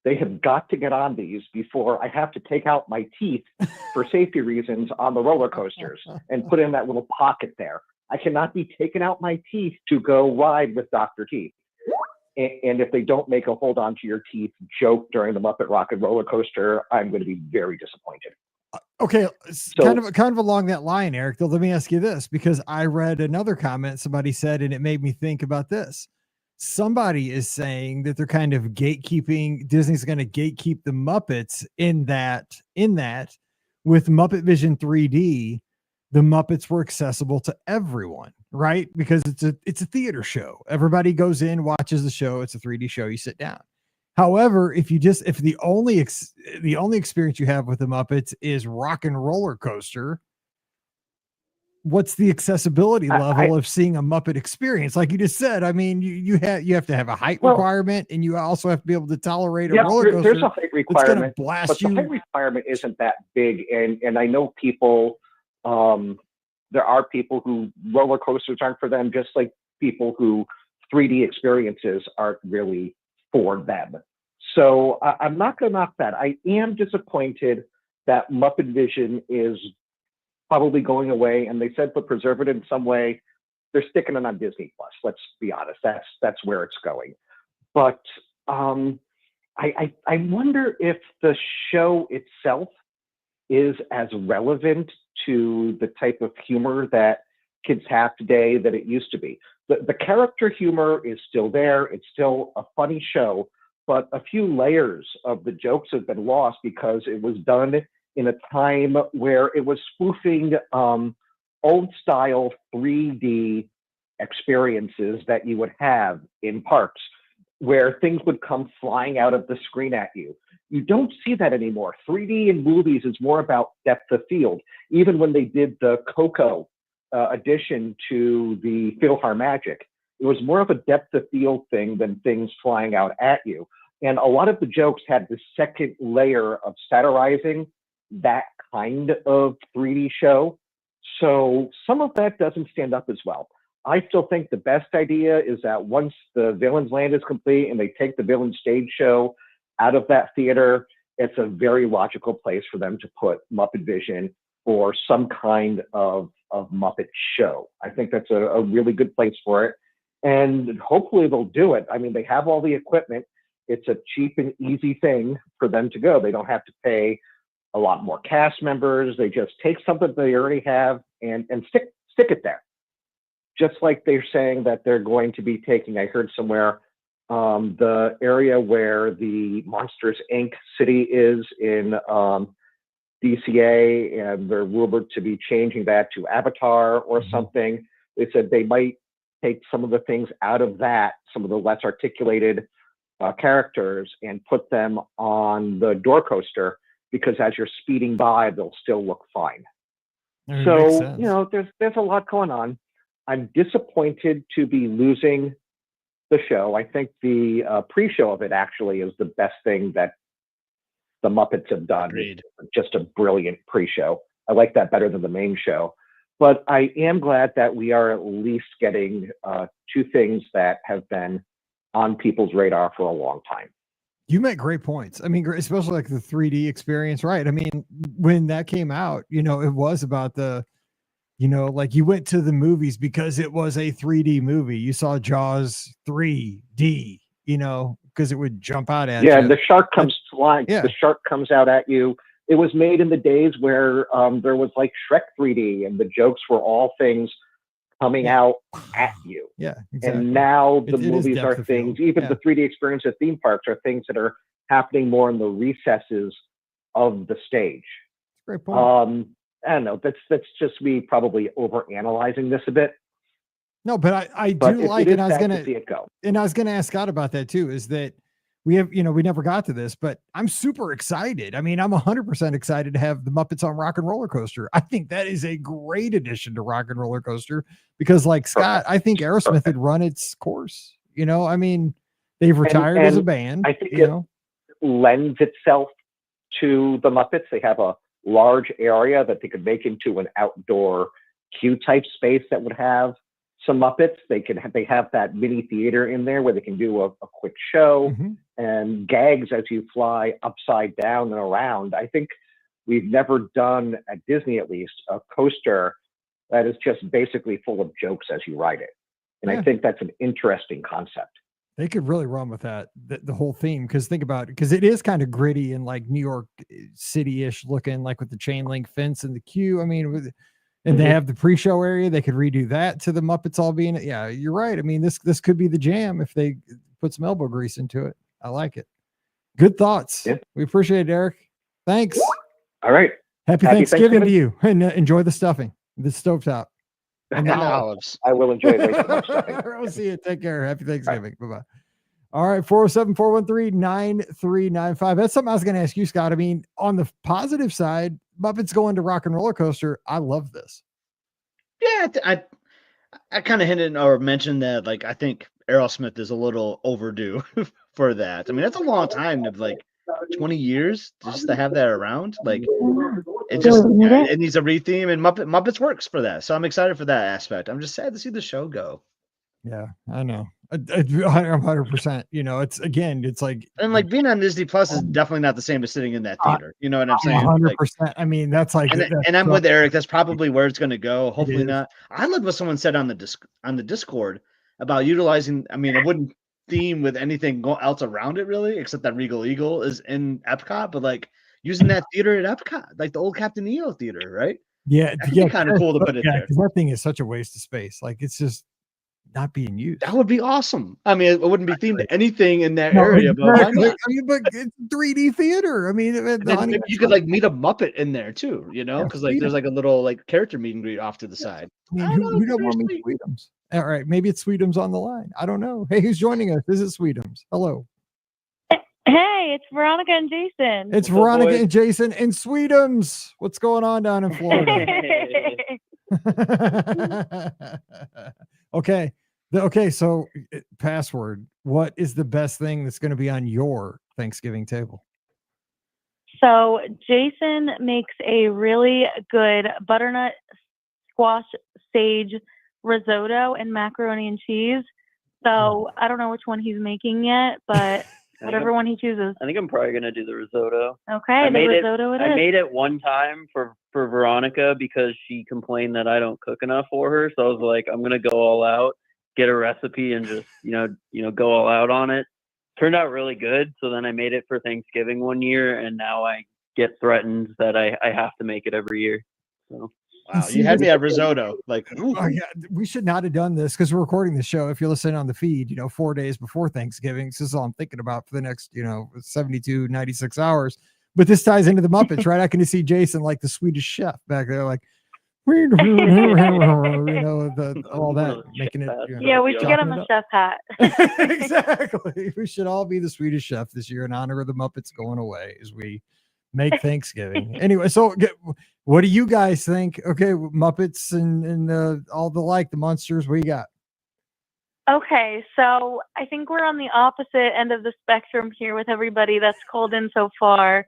They have got to get on these before I have to take out my teeth for safety reasons on the roller coasters and put in that little pocket there. I cannot be taking out my teeth to go ride with Dr. Teeth. And if they don't make a hold on to your teeth joke during the Muppet Rock and Roller Coaster, I'm going to be very disappointed. Okay, so, kind of along that line, Eric, though, let me ask you this, because I read another comment somebody said, and it made me think about this. Somebody is saying that they're kind of gatekeeping, Disney's going to gatekeep the Muppets in that with Muppet Vision 3D, the Muppets were accessible to everyone, right? Because it's a theater show. Everybody goes in, watches the show. It's a 3D show. You sit down. However, if the only experience you have with the Muppets is rock and roller coaster, what's the accessibility level of seeing a Muppet experience? Like you just said, I mean, you have to have a height requirement, and you also have to be able to tolerate a roller coaster. There's a height requirement, but the height requirement isn't that big. And I know people, there are people who roller coasters aren't for them, just like people who 3D experiences aren't really for them. So I'm not going to knock that. I am disappointed that Muppet Vision is probably going away, and they said to preserve it in some way. They're sticking it on Disney Plus. Let's be honest. That's where it's going. But I wonder if the show itself is as relevant to the type of humor that kids have today that it used to be. The character humor is still there. It's still a funny show, but a few layers of the jokes have been lost because it was done in a time where it was spoofing old style 3D experiences that you would have in parks, where things would come flying out of the screen at you. You don't see that anymore. 3D in movies is more about depth of field. Even when they did the Coco addition to the PhilharMagic, it was more of a depth of field thing than things flying out at you. And a lot of the jokes had the second layer of satirizing that kind of 3D show. So some of that doesn't stand up as well. I still think the best idea is that once the Villains Land is complete and they take the Villain Stage show out of that theater, it's a very logical place for them to put Muppet Vision or some kind of Muppet show. I think that's a really good place for it. And hopefully they'll do it. I mean, they have all the equipment. It's a cheap and easy thing for them to go. They don't have to pay a lot more cast members. They just take something they already have and stick it there. Just like they're saying that they're going to be taking, I heard somewhere, the area where the Monsters Inc. city is in DCA, and they're rumored to be changing that to Avatar or something. They said they might take some of the things out of that, some of the less articulated characters, and put them on the door coaster, because as you're speeding by, they'll still look fine. So, you know, there's a lot going on. I'm disappointed to be losing the show. I think the pre-show of it actually is the best thing that the Muppets have done. Agreed. Just a brilliant pre-show. I like that better than the main show. But I am glad that we are at least getting two things that have been on people's radar for a long time. You make great points. I mean, especially like the 3D experience, right? I mean, when that came out, you know, it was about the, you know, like you went to the movies because it was a 3D movie. You saw Jaws 3D, you know, because it would jump out at you. Yeah, the shark comes flying. Yeah. The shark comes out at you. It was made in the days where there was like Shrek 3D, and the jokes were all things coming out at you. Yeah, exactly. And now the movies are things, even the 3D experience at theme parks are things that are happening more in the recesses of the stage. Great point. I don't know. That's just me probably overanalyzing this a bit. No, but I do like it. And I was gonna see it go. And I was gonna ask Scott about that too. Is that we have, you know, we never got to this, but I'm super excited. I mean, I'm 100% excited to have the Muppets on Rock and Roller Coaster. I think that is a great addition to Rock and Roller Coaster because, like Scott, I think Aerosmith had run its course. You know, I mean, they've retired as a band. I think it lends itself to the Muppets. They have a large area that they could make into an outdoor queue type space that would have some Muppets. They have that mini theater in there where they can do a quick show and gags as you fly upside down and around. I think we've never done, at Disney at least, a coaster that is just basically full of jokes as you ride it. And I think that's an interesting concept. They could really run with that, the whole theme. Because think about it, because it is kind of gritty and like New York City-ish looking, like with the chain link fence and the queue. I mean, and they have the pre-show area. They could redo that to the Muppets all being. Yeah, you're right. I mean, this could be the jam if they put some elbow grease into it. I like it. Good thoughts. Yeah. We appreciate it, Eric. Thanks. All right. Happy Thanksgiving to you, and enjoy the stuffing, the stovetop, and the olives. I will enjoy way too much stuffing. I'll see you. Take care. Happy Thanksgiving. Right. Bye-bye. All right, 407-413-9395. That's something I was going to ask you, Scott. I mean, on the positive side, Muppets going to Rock and Roller Coaster. I love this. Yeah, I kind of hinted or mentioned that, like, I think Aerosmith is a little overdue for that. I mean, that's a long time to, like, 20 years just to have that around. Like, it needs a retheme, and Muppets works for that. So I'm excited for that aspect. I'm just sad to see the show go. Yeah, I know. 100%. You know, it's like, and like being on Disney Plus is definitely not the same as sitting in that theater. You know what I'm saying? 100%. Like, I mean, that's like, and I'm with Eric. That's probably where it's going to go. Hopefully not. I love what someone said on the Discord about utilizing. I mean, it wouldn't theme with anything else around it really, except that Regal Eagle is in Epcot. But like using that theater at Epcot, like the old Captain EO theater, right? Yeah, kind of cool to put it there. Because that thing is such a waste of space. Like it's just not being used. That would be awesome. I mean, it wouldn't be themed to anything in that area, but why not? I mean, but it's 3D theater. I mean, you could like meet a Muppet in there too, you know, because like there's like a little like character meet and greet off to the side. I mean, who don't want me Sweetums? All right, maybe it's Sweetums on the line. I don't know. Hey, who's joining us? This is Sweetums. Hello. Hey, it's Veronica and Jason. It's Veronica and Jason and Sweetums. What's going on down in Florida? Okay. So password. What is the best thing that's going to be on your Thanksgiving table? So Jason makes a really good butternut squash sage risotto and macaroni and cheese. So I don't know which one he's making yet, but whatever one he chooses. I think I'm probably going to do the risotto. Okay, the risotto it is. I made it one time for Veronica because she complained that I don't cook enough for her. So I was like, I'm going to go all out, get a recipe, and just, you know, go all out on it. Turned out really good. So then I made it for Thanksgiving one year, and now I get threatened that I have to make it every year. So Wow, you had me at risotto. Like, oh, yeah, we should not have done this because we're recording the show. If you're listening on the feed, 4 days before Thanksgiving, this is all I'm thinking about for the next, 72, 96 hours. But this ties into the Muppets, right? I can see Jason like the Swedish chef back there, like, all that, making it. Yeah, we should get him a chef hat. Exactly. We should all be the Swedish chef this year in honor of the Muppets going away as we make Thanksgiving. Anyway, so what do you guys think? Okay, Muppets and all the monsters. What do you got? Okay, so I think we're on the opposite end of the spectrum here with everybody that's called in so far.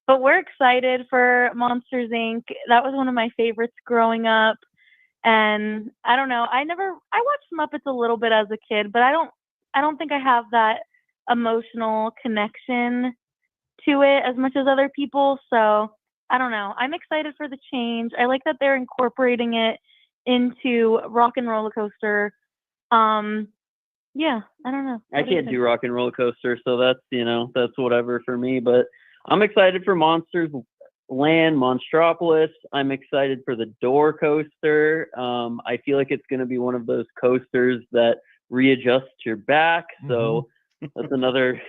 But we're excited for Monsters Inc. That was one of my favorites growing up. And I don't know, I watched Muppets a little bit as a kid, but I don't think I have that emotional connection to it as much as other people. So I don't know. I'm excited for the change. I like that they're incorporating it into Rock and Roller Coaster. Yeah, I don't know. I can't do Rock and Roller Coaster, so that's whatever for me. But I'm excited for Monsters Land, Monstropolis. I'm excited for the Door Coaster. I feel like it's going to be one of those coasters that readjusts your back. So that's another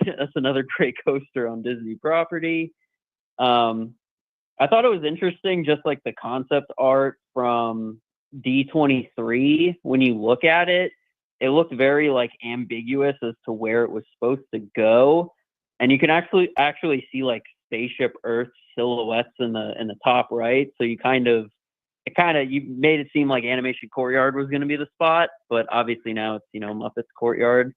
great coaster on Disney property. I thought it was interesting, just like the concept art from D23. When you look at it, it looked very like ambiguous as to where it was supposed to go, and you can actually see like Spaceship Earth silhouettes in the top right. So you made it seem like Animation Courtyard was going to be the spot, but obviously now it's Muppets Courtyard.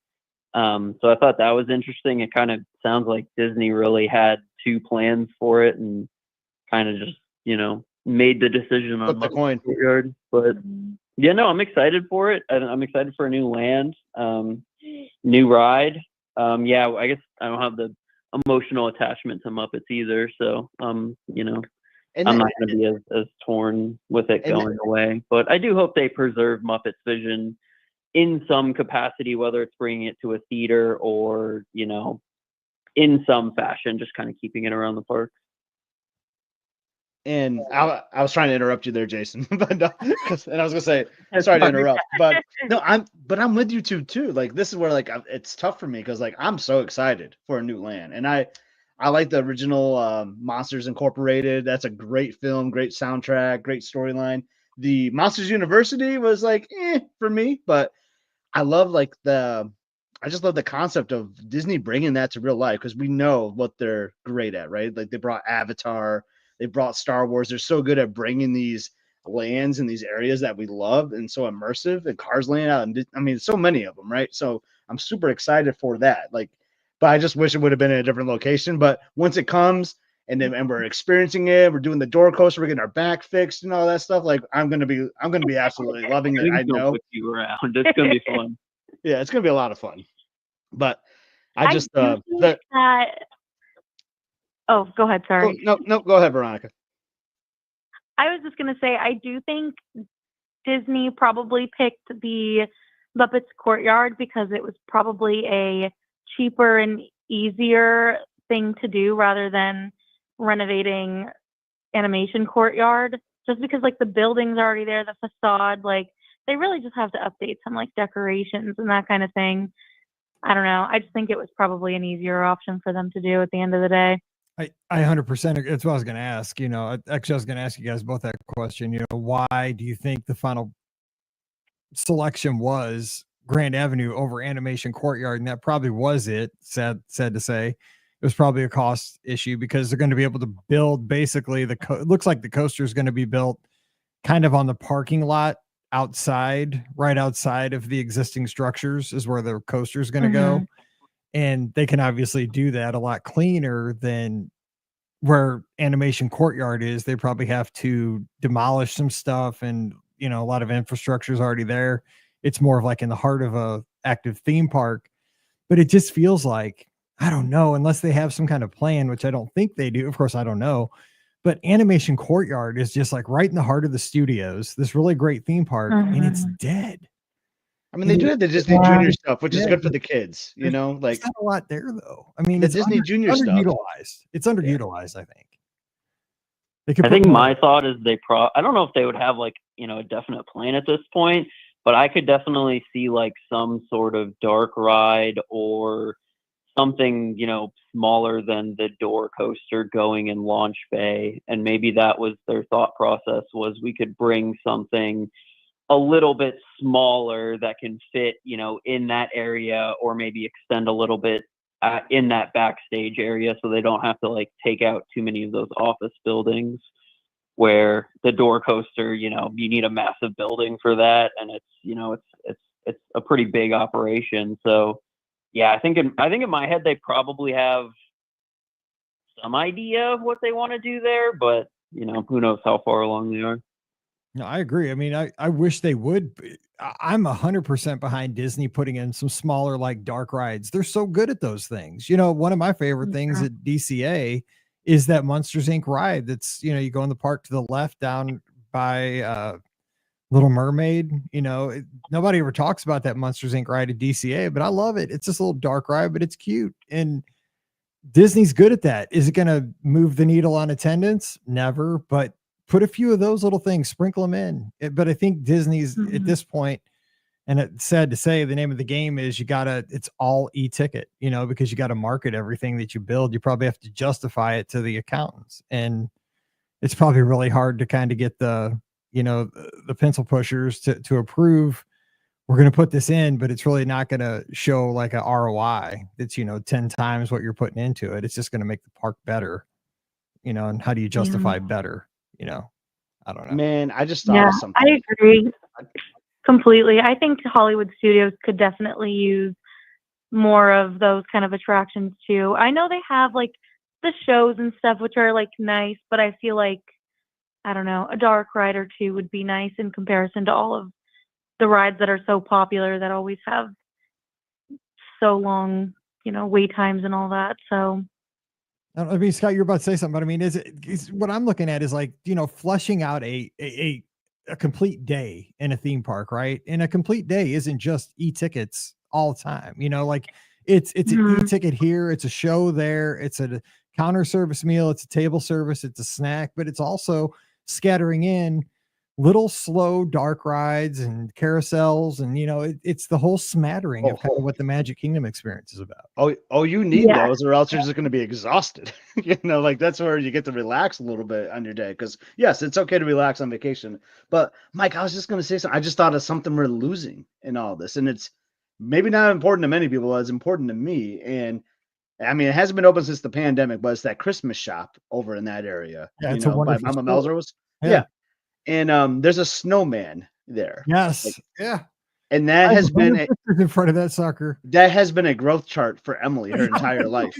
So I thought that was interesting. It kind of sounds like Disney really had two plans for it and kind of just made the decision on the coin. Courtyard. But yeah, no, I'm excited for it. I'm excited for a new land, new ride. Yeah, I guess I don't have the emotional attachment to Muppets either, so I'm not going to be as torn with it going away. But I do hope they preserve Muppets Vision in some capacity, whether it's bringing it to a theater or in some fashion, just kind of keeping it around the park. And I was trying to interrupt you there, Jason, but and I was gonna say sorry to interrupt, but no, I'm with you too. Like this is where it's tough for me because I'm so excited for a new land, and I like the original Monsters Incorporated. That's a great film, great soundtrack, great storyline. The Monsters University was for me, but I just love the concept of Disney bringing that to real life because we know what they're great at, right? Like they brought Avatar. They brought Star Wars. They're so good at bringing these lands and these areas that we love and so immersive. And Cars Land out, and so many of them, right? So I'm super excited for that. But I just wish it would have been in a different location. But once it comes and we're experiencing it, we're doing the door coaster, we're getting our back fixed and all that stuff. I'm gonna be absolutely loving it. I know. Put you around. It's gonna be fun. Yeah, it's gonna be a lot of fun. But I just Oh, go ahead. Sorry. No, go ahead, Veronica. I was just going to say, I do think Disney probably picked the Muppets Courtyard because it was probably a cheaper and easier thing to do rather than renovating Animation Courtyard. Just because the building's already there, the facade, they really just have to update some decorations and that kind of thing. I don't know. I just think it was probably an easier option for them to do at the end of the day. I 100%. That's what I was going to ask. Actually, I was going to ask you guys both that question. Why do you think the final selection was Grand Avenue over Animation Courtyard? And that probably was it. Sad to say, it was probably a cost issue because they're going to be able to build basically it looks like the coaster is going to be built kind of on the parking lot right outside of the existing structures is where the coaster is going to go. And they can obviously do that a lot cleaner than where Animation Courtyard is. They probably have to demolish some stuff and, a lot of infrastructure is already there. It's more of in the heart of a active theme park, but it just feels like, I don't know, unless they have some kind of plan, which I don't think they do. Of course, I don't know, but Animation Courtyard is just right in the heart of the studios, this really great theme park, and it's dead. They do have the Disney Junior stuff, which is good for the kids, There's not a lot there though. The Disney Junior underutilized. stuff. It's underutilized, I think. I think my thought is I don't know if they would have like, a definite plan at this point, but I could definitely see like some sort of dark ride or something, smaller than the door coaster going in launch bay. And maybe that was their thought process, was we could bring something a little bit smaller that can fit, in that area, or maybe extend a little bit in that backstage area, so they don't have to like take out too many of those office buildings where the door coaster, you need a massive building for that, and it's a pretty big operation. So yeah, I think in my head they probably have some idea of what they want to do there, but who knows how far along they are. No, I agree. I mean, I wish they would. I'm 100% behind Disney putting in some smaller, like dark rides. They're so good at those things. One of my favorite things at DCA is that Monsters Inc. ride. That's, you go in the park to the left down by Little Mermaid. Nobody ever talks about that Monsters Inc. ride at DCA, but I love it. It's this little dark ride, but it's cute. And Disney's good at that. Is it going to move the needle on attendance? Never, but put a few of those little things, sprinkle them in. But I think Disney's at this point, and it's sad to say, the name of the game is it's all e-ticket, because you got to market everything that you build. You probably have to justify it to the accountants. And it's probably really hard to kind of get the pencil pushers to approve. We're going to put this in, but it's really not going to show like a ROI that's, 10 times what you're putting into it. It's just going to make the park better, and how do you justify better? I don't know. Man, I just thought of something. I agree completely. I think Hollywood studios could definitely use more of those kind of attractions too. I know they have like the shows and stuff, which are like nice, but I feel like, I don't know, a dark ride or two would be nice in comparison to all of the rides that are so popular that always have so long, wait times and all that. So I mean, Scott, you're about to say something, but I mean, is what I'm looking at is like, fleshing out a complete day in a theme park, right? And a complete day isn't just e-tickets all the time, like it's an e-ticket here, it's a show there, it's a counter service meal, it's a table service, it's a snack, but it's also scattering in little slow dark rides and carousels, and it's the whole smattering of kind of what the Magic Kingdom experience is about. You need those, or else you're just going to be exhausted. Like that's where you get to relax a little bit on your day, because yes, it's okay to relax on vacation, but Mike, I was just going to say something. I just thought of something we're losing in all this, and it's maybe not important to many people, but it's important to me. And I mean, it hasn't been open since the pandemic, but it's that Christmas shop over in that area, by Mama Melrose. Yeah. And there's a snowman there. Yes. And that has been in front of that sucker. That has been a growth chart for Emily her entire life.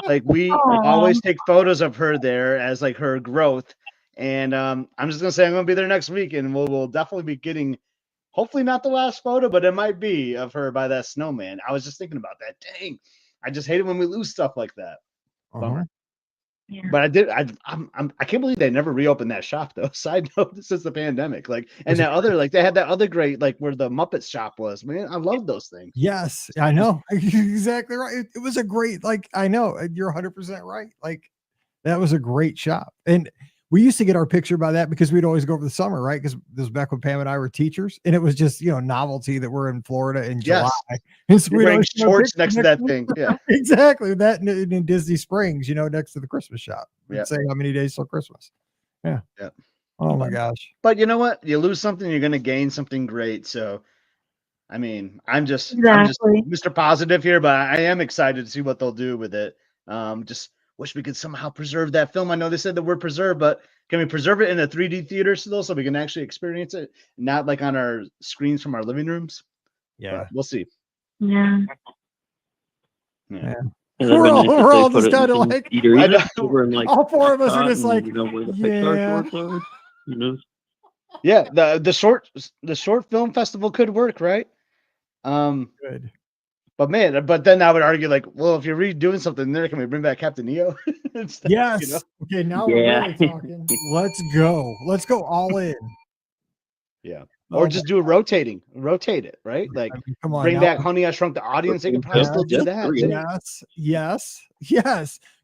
Like we always take photos of her there as like her growth. And I'm just gonna say I'm gonna be there next week, and we'll definitely be getting, hopefully not the last photo, but it might be, of her by that snowman. I was just thinking about that. Dang, I just hate it when we lose stuff like that. Bummer. Yeah. But I can't believe they never reopened that shop though. Side note, this is the pandemic. Like, and that other, like they had that other great, like where the Muppets shop was. Man, I love those things. Yes, I know. Exactly right. It was a great, like, I know you're 100% right. Like that was a great shop. And we used to get our picture by that because we'd always go over the summer, right? Because this was back when Pam and I were teachers, and it was just, novelty that we're in Florida in July. And so we're shorts next to that thing. Yeah, exactly. That in Disney Springs, next to the Christmas shop. Yeah. Say how many days till Christmas. Yeah. Oh my gosh. But you know what? You lose something, you're going to gain something great. So, I mean, I'm just Mr. Positive here, but I am excited to see what they'll do with it. Just wish we could somehow preserve that film. I know they said the word preserve, but can we preserve it in a 3D theater still so we can actually experience it, not like on our screens from our living rooms? Yeah, but we'll see. Yeah. We're all just kind of like, all four of us are just like, yeah. The short film festival could work, right? Good. But then I would argue, like, well, if you're redoing something there, can we bring back Captain EO? Yes. Okay, now we're really talking. Let's go all in. Yeah. Or just do rotate it, right? Like, come on, bring back Honey, I Shrunk the Audience. They could probably still do that. Yes.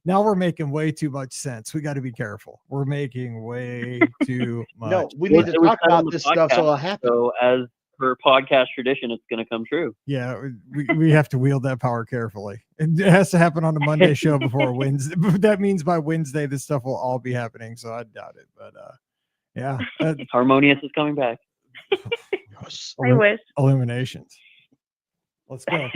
Now we're making way too much sense. We got to be careful. We're making way too much. No, we need to talk about this stuff so it'll happen. So as per podcast tradition, it's going to come true. Yeah, we have to wield that power carefully. It has to happen on a Monday show before Wednesday. That means by Wednesday, this stuff will all be happening. So I doubt it. But yeah. Harmonious is coming back. I wish. Eliminations. Let's go.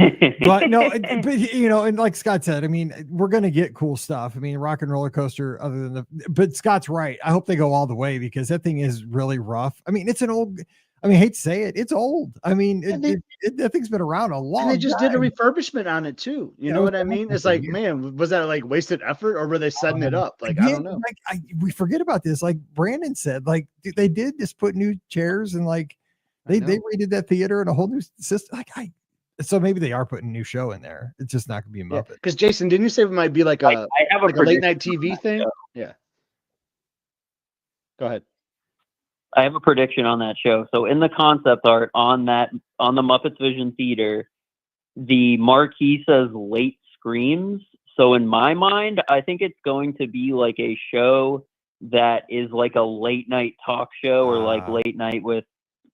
But no, but you know, and like Scott said, I mean, we're gonna get cool stuff. I mean, Rock and Roller Coaster, other than but Scott's right. I hope they go all the way because that thing is really rough. I mean, it's an old. I mean, I hate to say it, it's old. I mean, that thing's been around a long time. And they just did a refurbishment on it too. You know what I mean? It's like, man, was that like wasted effort or were they setting it up? Like, I don't know. Like, we forget about this. Like Brandon said, like they did just put new chairs and like they redid that theater and a whole new system. Like so maybe they are putting a new show in there. It's just not gonna be a Muppet. Because Jason, didn't you say it might be like a late night TV thing? Yeah. Go ahead. I have a prediction on that show. So in the concept art on the Muppets Vision Theater, the marquee says late screams. So in my mind, I think it's going to be like a show that is like a late night talk show or like late night with,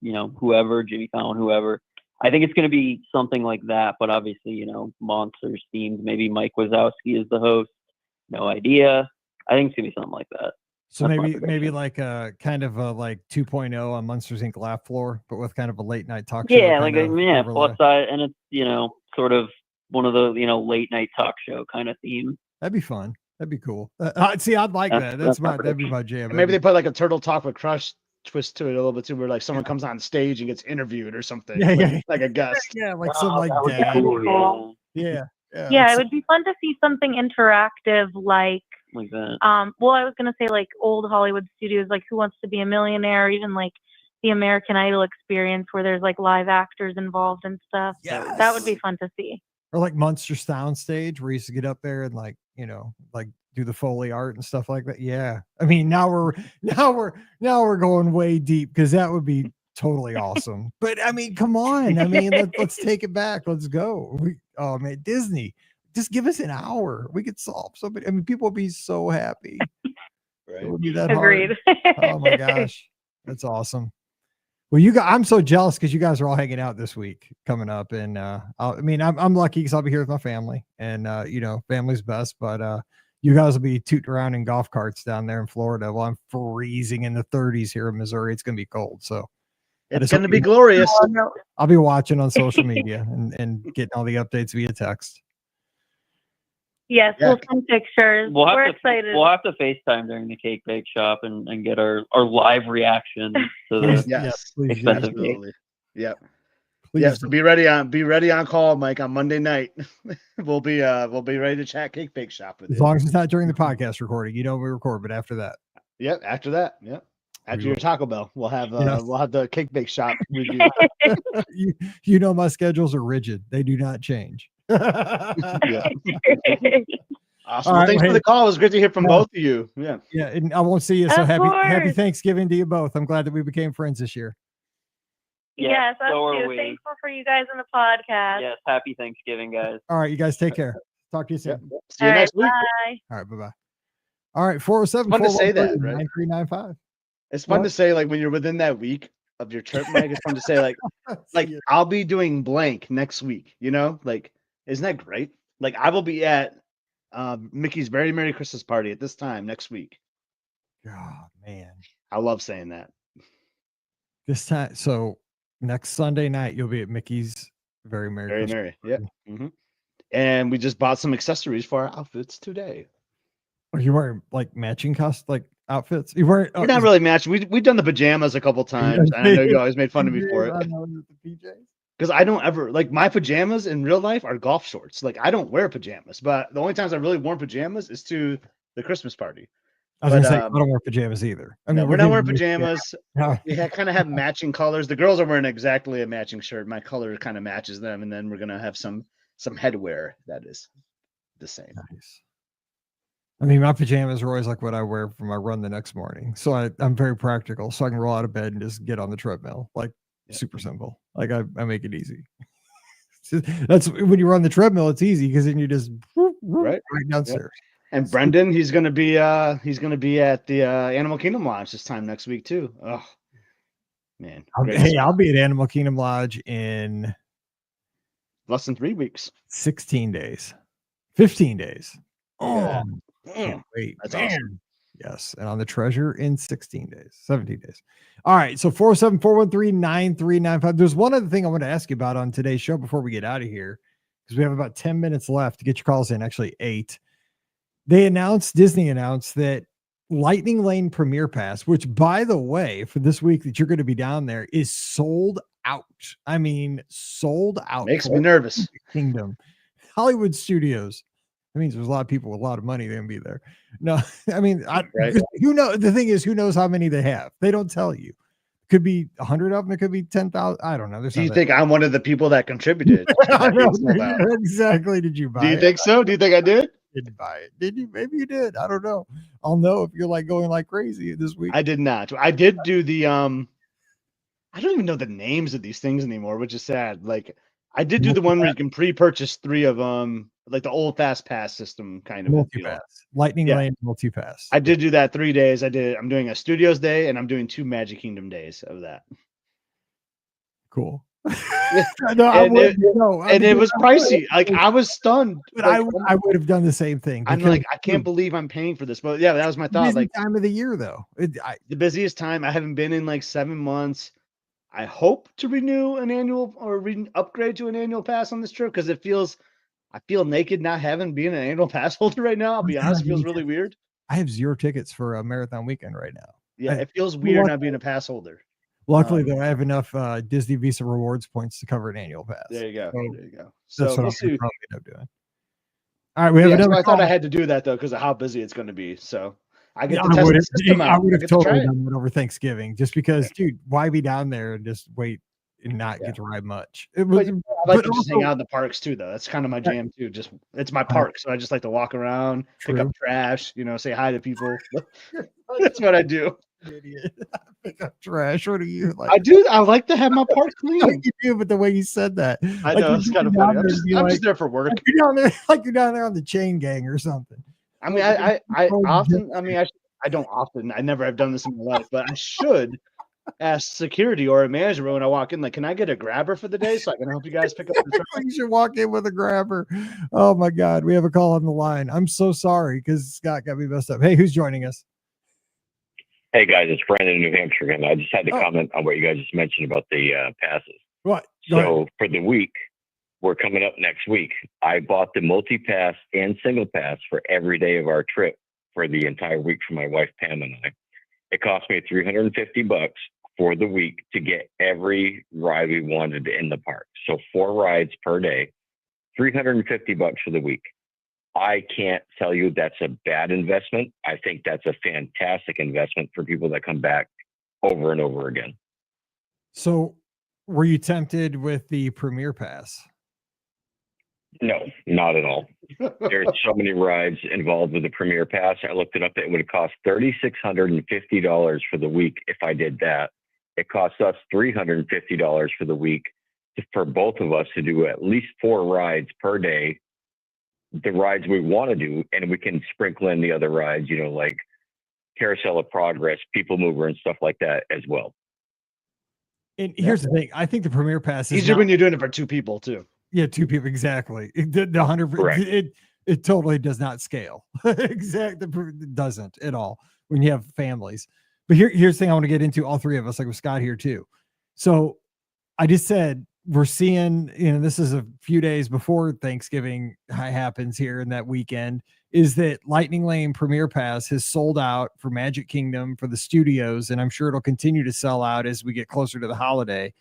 you know, whoever, Jimmy Fallon, whoever. I think it's going to be something like that, but obviously, you know, Monsters themed. Maybe Mike Wazowski is the host. No idea. I think it's going to be something like that. So maybe like a kind of a like 2.0 on Monsters Inc. Laugh Floor, but with kind of a late night talk show. Yeah, like plus side, and it's, you know, sort of one of the, you know, late night talk show kind of theme. That'd be fun. That'd be cool. See, I'd like that. That'd be my jam. Maybe they put like a Turtle Talk with Crush twist to it a little bit too, where like someone comes on stage and gets interviewed or something. Like a guest. Yeah, like some like dad. Cool. Yeah. Yeah, it would be fun to see something interactive like that. Well, I was gonna say like old Hollywood studios, like Who Wants to Be a Millionaire, or even like the American Idol experience where there's like live actors involved and stuff. Yes. So that would be fun to see. Or like Monster Soundstage, where you used to get up there and like, you know, like do the Foley art and stuff like that. Yeah. I mean, now we're going way deep because that would be totally awesome. But I mean, come on. I mean, let's take it back. Let's go. Oh man, Disney, just give us an hour. We could solve somebody. I mean, people would be so happy. Right. It would be that Agreed. hard. Oh my gosh. That's awesome. Well, I'm so jealous because you guys are all hanging out this week coming up. And I'm lucky because I'll be here with my family and you know, family's best, but you guys will be tooting around in golf carts down there in Florida while I'm freezing in the 30s here in Missouri. It's gonna be cold. So it's going to be glorious. I'll be watching on social media and getting all the updates via text. Yes, we'll send pictures. We're excited. We'll have to FaceTime during the cake bake shop and get our live reaction to the expensive cake. Yep. Yes, so be ready on call, Mike, on Monday night. we'll be ready to chat cake bake shop with you. As long as it's not during the podcast recording. You know we record, but after that. Yep, after that. Yep. After your Taco Bell, we'll have the cake bake shop review. you know my schedules are rigid; they do not change. Yeah. Awesome. Well, thanks for the call. It was great to hear from both of you. Yeah. Yeah, and I won't see you. So happy Thanksgiving to you both. I'm glad that we became friends this year. Yes, us too. Thankful for you guys on the podcast. Yes, happy Thanksgiving, guys. All right, you guys take care. Talk to you soon. Yeah. See you next week. Bye. All right, bye-bye. All right, 407 fun to say that, right? 9395. It's fun to say, like, when you're within that week of your trip, Mike, it's fun to say, like I'll be doing blank next week, you know? Like, isn't that great? Like, I will be at Mickey's Very Merry Christmas Party at this time next week. Oh, man. I love saying that. This time, so next Sunday night, you'll be at Mickey's Very Merry Christmas Party. Yeah. Mm-hmm. And we just bought some accessories for our outfits today. Are you wearing, like, matching outfits? You weren't. We're not really matching. We've done the pajamas a couple times. And I know you always made fun of me for it. Because I don't ever like my pajamas in real life are golf shorts. Like I don't wear pajamas, but the only times I really worn pajamas is to the Christmas party. I was gonna say I don't wear pajamas either. I mean, we're not wearing pajamas. We kind of have matching colors. The girls are wearing exactly a matching shirt. My color kind of matches them, and then we're gonna have some headwear that is the same. Nice. I mean, my pajamas are always like what I wear for my run the next morning. So I'm very practical. So I can roll out of bed and just get on the treadmill. Like super simple. Like I make it easy. That's when you run the treadmill, it's easy because then you just right downstairs. And Brendan, he's gonna be at the Animal Kingdom Lodge this time next week too. Oh man. I'll be at Animal Kingdom Lodge in less than 3 weeks. 16 days. 15 days. Yeah. Can't wait. That's Man. awesome. Yes. And on the treasure in 16 days, 17 days. All right. So 407-413-9395. There's one other thing I want to ask you about on today's show before we get out of here, because we have about 10 minutes left to get your calls in, actually 8. Disney announced that Lightning Lane Premier Pass, which by the way, for this week that you're going to be down there, is sold out. I mean, sold out. Makes me nervous. Kingdom, Hollywood Studios. That means there's a lot of people with a lot of money that can be there. No, I mean, right. You know, the thing is, who knows how many they have? They don't tell you. Could be 100 of them. It could be 10,000. I don't know. Do you think I'm one of the people that contributed? Exactly. Did you buy it? Do you think so? Do you think I did? Didn't buy it. Did you? Maybe you did. I don't know. I'll know if you're like going like crazy this week. I did not. I did do the I don't even know the names of these things anymore, which is sad. Like I did do the one where you can pre-purchase 3 of them, like the old fast pass system kind of multi-pass. Lightning Lane multi-pass. I did do that 3 days. I'm doing a Studios day and I'm doing 2 Magic Kingdom days of that. Cool. It was pricey. Like I was stunned. But I would have done the same thing. I'm like, I can't believe I'm paying for this. But yeah, that was my thought. Like time of the year though. The busiest time. I haven't been in like 7 months. I hope to renew an annual or upgrade to an annual pass on this trip because I feel naked not having being an annual pass holder right now. I'll be honest, it feels really weird. I have 0 tickets for a marathon weekend right now. Yeah, it feels weird not being a pass holder. Luckily, though, I have enough Disney Visa rewards points to cover an annual pass. There you go. So that's what we'll I'm probably end up doing. All right, we have another. I thought I had to do that though because of how busy it's going to be. So I get to test the system out. I would have totally done that over Thanksgiving, just because, dude, why be down there and just wait and not get to ride much? I like to just hang out in the parks too, though. That's kind of my jam too. Just it's my park, so I just like to walk around, pick up trash, say hi to people. That's what I do. Idiot. Pick up trash. What are you like? I do. I like to have my park clean. You do, but the way you said that, I know it's kind of funny. I'm just there for work. You're down there on the chain gang or something. I mean, I often. I mean, I don't often. I never have done this in my life, but I should ask security or a manager when I walk in, like, can I get a grabber for the day so I can help you guys pick up the trash? You should walk in with a grabber. Oh my God, we have a call on the line. I'm so sorry because Scott got me messed up. Hey, who's joining us? Hey guys, it's Brandon in New Hampshire, and I just had to comment on what you guys just mentioned about the passes. What? So for the week, we're coming up next week. I bought the multi-pass and single pass for every day of our trip for the entire week for my wife Pam and I. It cost me $350 for the week to get every ride we wanted in the park. So 4 rides per day, $350 for the week. I can't tell you that's a bad investment. I think that's a fantastic investment for people that come back over and over again. So were you tempted with the Premier Pass? No, not at all. There's so many rides involved with the Premier Pass. I looked it up. It would have cost $3,650 for the week if I did that. It costs us $350 for the week for both of us to do at least 4 rides per day. The rides we want to do, and we can sprinkle in the other rides, like Carousel of Progress, People Mover, and stuff like that as well. And here's the thing: I think the Premier Pass is easier when you're doing it for 2 people too. Yeah, 2 people exactly. The 100%. It totally does not scale. Exactly, it doesn't at all when you have families. But here's the thing: I want to get into all 3 of us, like with Scott here too. So I just said, we're seeing, this is a few days before Thanksgiving happens here in that weekend, is that Lightning Lane Premier Pass has sold out for Magic Kingdom, for the studios, and I'm sure it'll continue to sell out as we get closer to the holiday.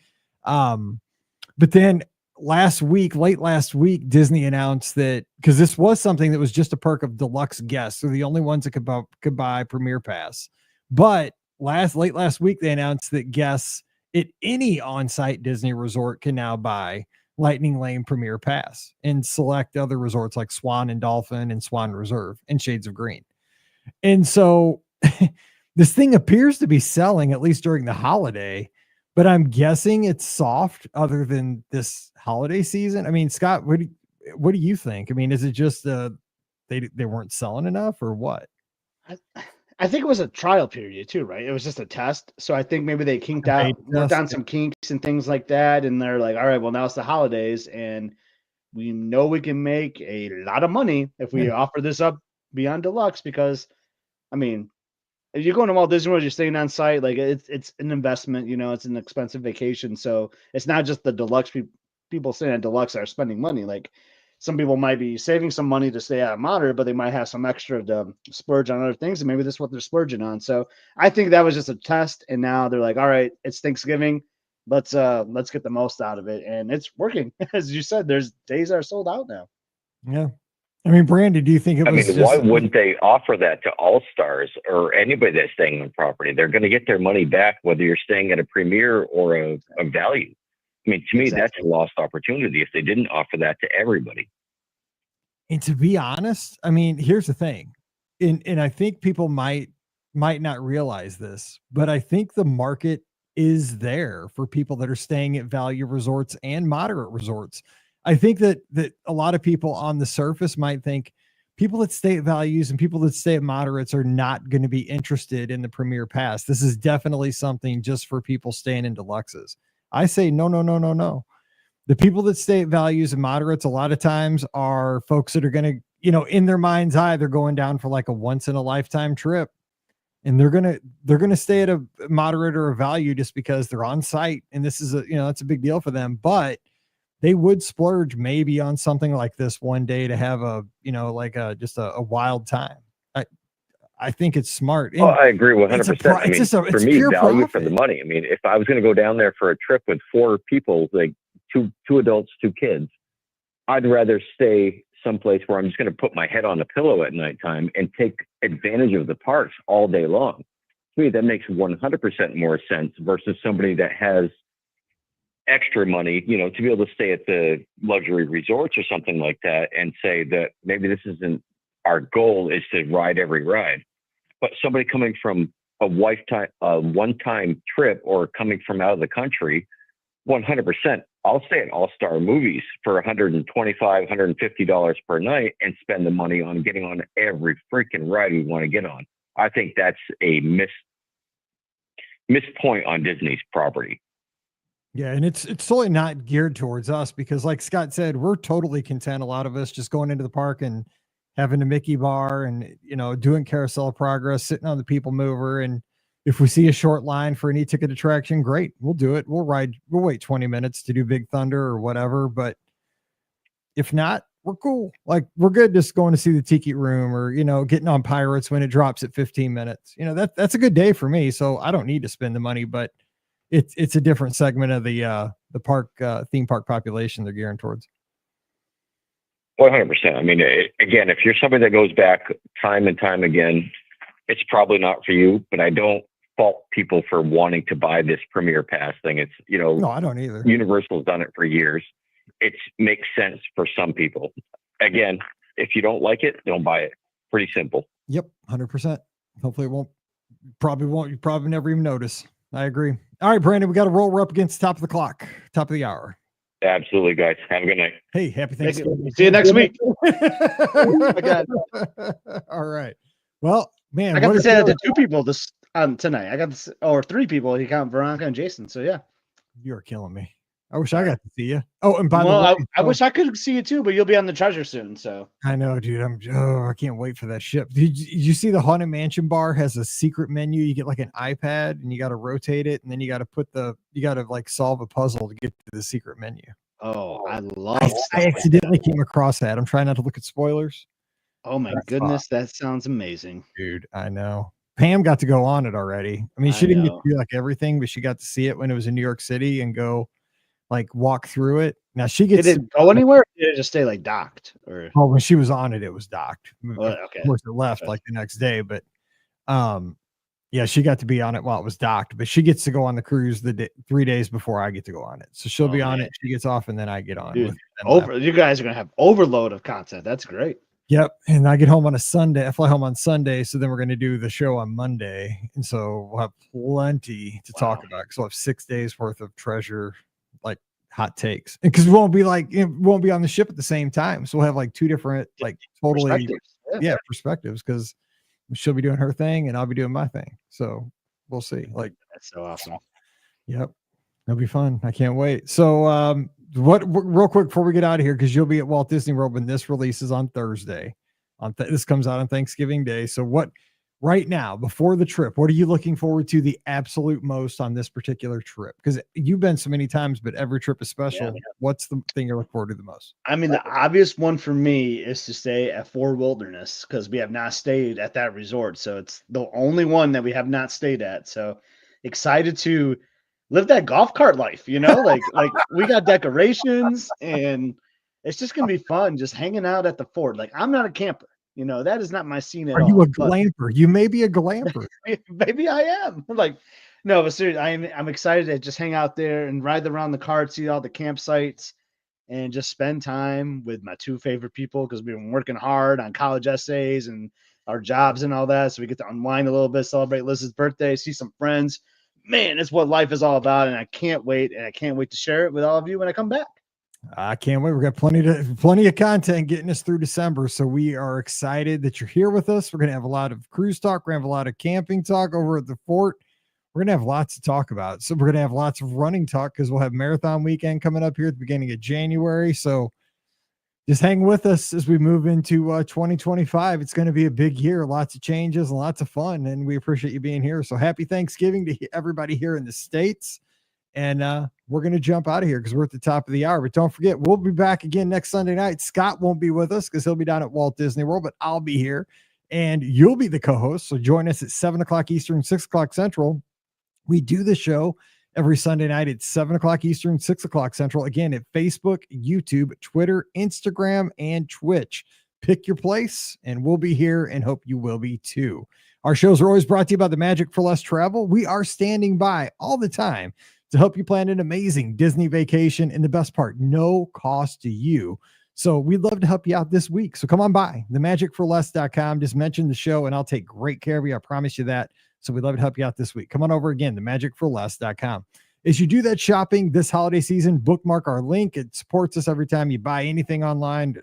But then late last week, Disney announced that, because this was something that was just a perk of deluxe guests, so the only ones that could buy Premier Pass. But late last week, they announced that guests at any on-site Disney resort can now buy Lightning Lane Premier Pass and select other resorts like Swan and Dolphin and Swan Reserve and Shades of Green. And so this thing appears to be selling at least during the holiday, but I'm guessing it's soft other than this holiday season. I mean, Scott, what do you think? I mean, is it just they weren't selling enough or what? I think it was a trial period too, right? It was just a test. So I think maybe they worked on some kinks and things like that. And they're like, all right, well, now it's the holidays and we know we can make a lot of money if we offer this up beyond deluxe, because I mean, if you're going to Walt Disney World, you're staying on site, like it's an investment, it's an expensive vacation. So it's not just the deluxe people staying at deluxe are spending money. Like some people might be saving some money to stay at moderate, but they might have some extra to splurge on other things, and maybe this is what they're splurging on. So I think that was just a test, and now they're like, all right, it's Thanksgiving. Let's get the most out of it. And it's working. As you said, there's days that are sold out now. Yeah. I mean, Brandy, do you think it was why wouldn't they offer that to all stars or anybody that's staying on property? They're going to get their money back, whether you're staying at a premier or a value. I mean, to me, that's a lost opportunity if they didn't offer that to everybody. And to be honest, I mean, here's the thing. And I think people might not realize this, but I think the market is there for people that are staying at value resorts and moderate resorts. I think that a lot of people on the surface might think people that stay at values and people that stay at moderates are not going to be interested in the premier pass. This is definitely something just for people staying in deluxes. I say no. The people that stay at values and moderates a lot of times are folks that are going to, in their mind's eye, they're going down for like a once in a lifetime trip. And they're gonna stay at a moderate or a value just because they're on site, and this is that's a big deal for them. But they would splurge maybe on something like this one day to have just a wild time. I think it's smart. Oh, I agree 100%. I mean, for me, value profit for the money. I mean, if I was going to go down there for a trip with 4 people, like two adults, 2 kids, I'd rather stay someplace where I'm just going to put my head on a pillow at nighttime and take advantage of the parks all day long. To me, that makes 100% more sense versus somebody that has extra money, to be able to stay at the luxury resorts or something like that and say that maybe this isn't our goal is to ride every ride. But somebody coming from a one-time trip or coming from out of the country, 100%, I'll stay at All-Star Movies for $125, $150 per night and spend the money on getting on every freaking ride we want to get on. I think that's a missed point on Disney's property. Yeah, and it's totally not geared towards us because, like Scott said, we're totally content, a lot of us, just going into the park and having a Mickey bar and, doing Carousel of Progress, sitting on the People Mover. And if we see a short line for an e-ticket attraction, great, we'll do it. We'll wait 20 minutes to do Big Thunder or whatever. But if not, we're cool. Like, we're good just going to see the Tiki Room or, getting on Pirates when it drops at 15 minutes. That's a good day for me. So I don't need to spend the money, but it's a different segment of the park theme park population they're gearing towards. 100%. I mean, again, if you're somebody that goes back time and time again, it's probably not for you, but I don't fault people for wanting to buy this Premier Pass thing. It's, no, I don't either. Universal's done it for years. It makes sense for some people. Again, if you don't like it, don't buy it. Pretty simple. Yep. 100%. Hopefully you probably never even notice. I agree. All right, Brandon, we got to roll. We're up against the top of the clock, top of the hour. Absolutely, guys. Have a good night. Hey, happy Thanksgiving. See you next week. All right. Well, man, I got to say that to 2 people this tonight. I got this, or 3 people. You count Veronica and Jason. So yeah, you're killing me. I wish I got to see you. Oh, and by the way, I wish I could see you too, but you'll be on the treasure soon. So I know, dude. I can't wait for that ship. Did you see the Haunted Mansion bar has a secret menu? You get like an iPad and you got to rotate it, and then you got to like solve a puzzle to get to the secret menu. Oh, I accidentally came across that. I'm trying not to look at spoilers. Oh my goodness, that sounds amazing, dude. I know. Pam got to go on it already. I mean, she didn't get to do like everything, but she got to see it when it was in New York City and go like walk through it. Now she gets. Did it go anywhere? Or did it just stay like docked? Or when she was on it, it was docked. Okay. Of course, it left like the next day, but yeah, she got to be on it while it was docked. But she gets to go on the cruise 3 days before I get to go on it. So she'll be on it. She gets off, and then I get on. Dude, you guys are gonna have overload of content. That's great. Yep. And I get home on a Sunday. I fly home on Sunday. So then we're going to do the show on Monday. And so we'll have plenty to talk about. So we'll have 6 days worth of treasure, like hot takes. And because we won't be on the ship at the same time. So we'll have like 2 different, like totally perspectives, because she'll be doing her thing and I'll be doing my thing. So we'll see. Like, that's so awesome. Yep. It'll be fun. I can't wait. So, real quick before we get out of here, because you'll be at Walt Disney World when this releases on Thursday. This comes out on Thanksgiving Day. So, right now, before the trip, what are you looking forward to the absolute most on this particular trip? Because you've been so many times, but every trip is special. Yeah. What's the thing you're looking forward to the most? I mean, the obvious one for me is to stay at Fort Wilderness, because we have not stayed at that resort. So it's the only one that we have not stayed at. So excited to live that golf cart life, like we got decorations, and it's just going to be fun just hanging out at the fort. Like, I'm not a camper. That is not my scene at all. Are you a glamper? You may be a glamper. Maybe I am. Like, no, but seriously, I'm excited to just hang out there and ride around the cart, see all the campsites, and just spend time with my two favorite people, because we've been working hard on college essays and our jobs and all that. So we get to unwind a little bit, celebrate Liz's birthday, see some friends. Man, it's what life is all about, and I can't wait. And I can't wait to share it with all of you when I come back. I can't wait. We've got plenty of content getting us through December. So we are excited that you're here with us. We're going to have a lot of cruise talk. We're going to have a lot of camping talk over at the fort. We're going to have lots to talk about. So we're going to have lots of running talk, because we'll have marathon weekend coming up here at the beginning of January. So just hang with us as we move into 2025. It's going to be a big year, lots of changes and lots of fun. And we appreciate you being here. So happy Thanksgiving to everybody here in the States. And we're going to jump out of here because we're at the top of the hour. But don't forget, we'll be back again next Sunday night. Scott won't be with us because he'll be down at Walt Disney World, but I'll be here and you'll be the co-host. So join us at 7 o'clock Eastern, 6 o'clock Central. We do the show every Sunday night at 7 o'clock Eastern, 6 o'clock Central. Again, at Facebook, YouTube, Twitter, Instagram, and Twitch. Pick your place, and we'll be here and hope you will be too. Our shows are always brought to you by the Magic for Less Travel. We are standing by all the time to help you plan an amazing Disney vacation. And the best part, no cost to you. So we'd love to help you out this week. So come on by themagicforless.com. Just mention the show and I'll take great care of you. I promise you that. So we'd love to help you out this week. Come on over again, themagicforless.com. As you do that shopping this holiday season, bookmark our link. It supports us every time you buy anything online,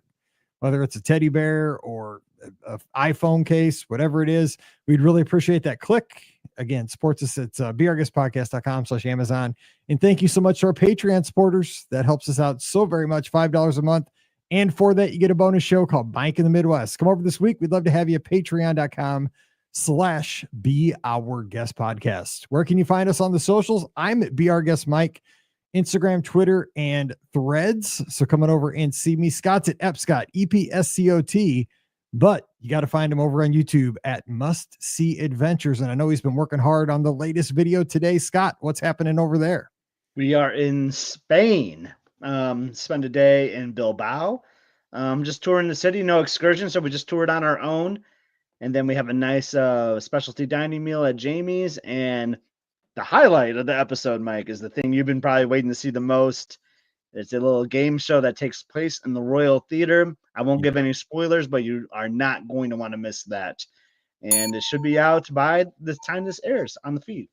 whether it's a teddy bear or an iPhone case, whatever it is. We'd really appreciate that. Click. Again, supports us at beourguestpodcast.com/Amazon. And thank you so much to our Patreon supporters. That helps us out so very much, $5 a month. And for that, you get a bonus show called Mike in the Midwest. Come over this week. We'd love to have you at patreon.com/beourguestpodcast. Where can you find us on the socials? I'm at beourguestmike, Instagram, Twitter, and Threads. So come on over and see me. Scott's at Epscott, EPSCOT. But you got to find him over on YouTube at Must See Adventures. And I know he's been working hard on the latest video today. Scott, what's happening over there? We are in Spain. Spend a day in Bilbao. Just touring the city, no excursion. So we just toured on our own. And then we have a nice specialty dining meal at Jamie's. And the highlight of the episode, Mike, is the thing you've been probably waiting to see the most. It's a little game show that takes place in the Royal Theater. I won't give any spoilers, but you are not going to want to miss that. And it should be out by the time this airs on the feed.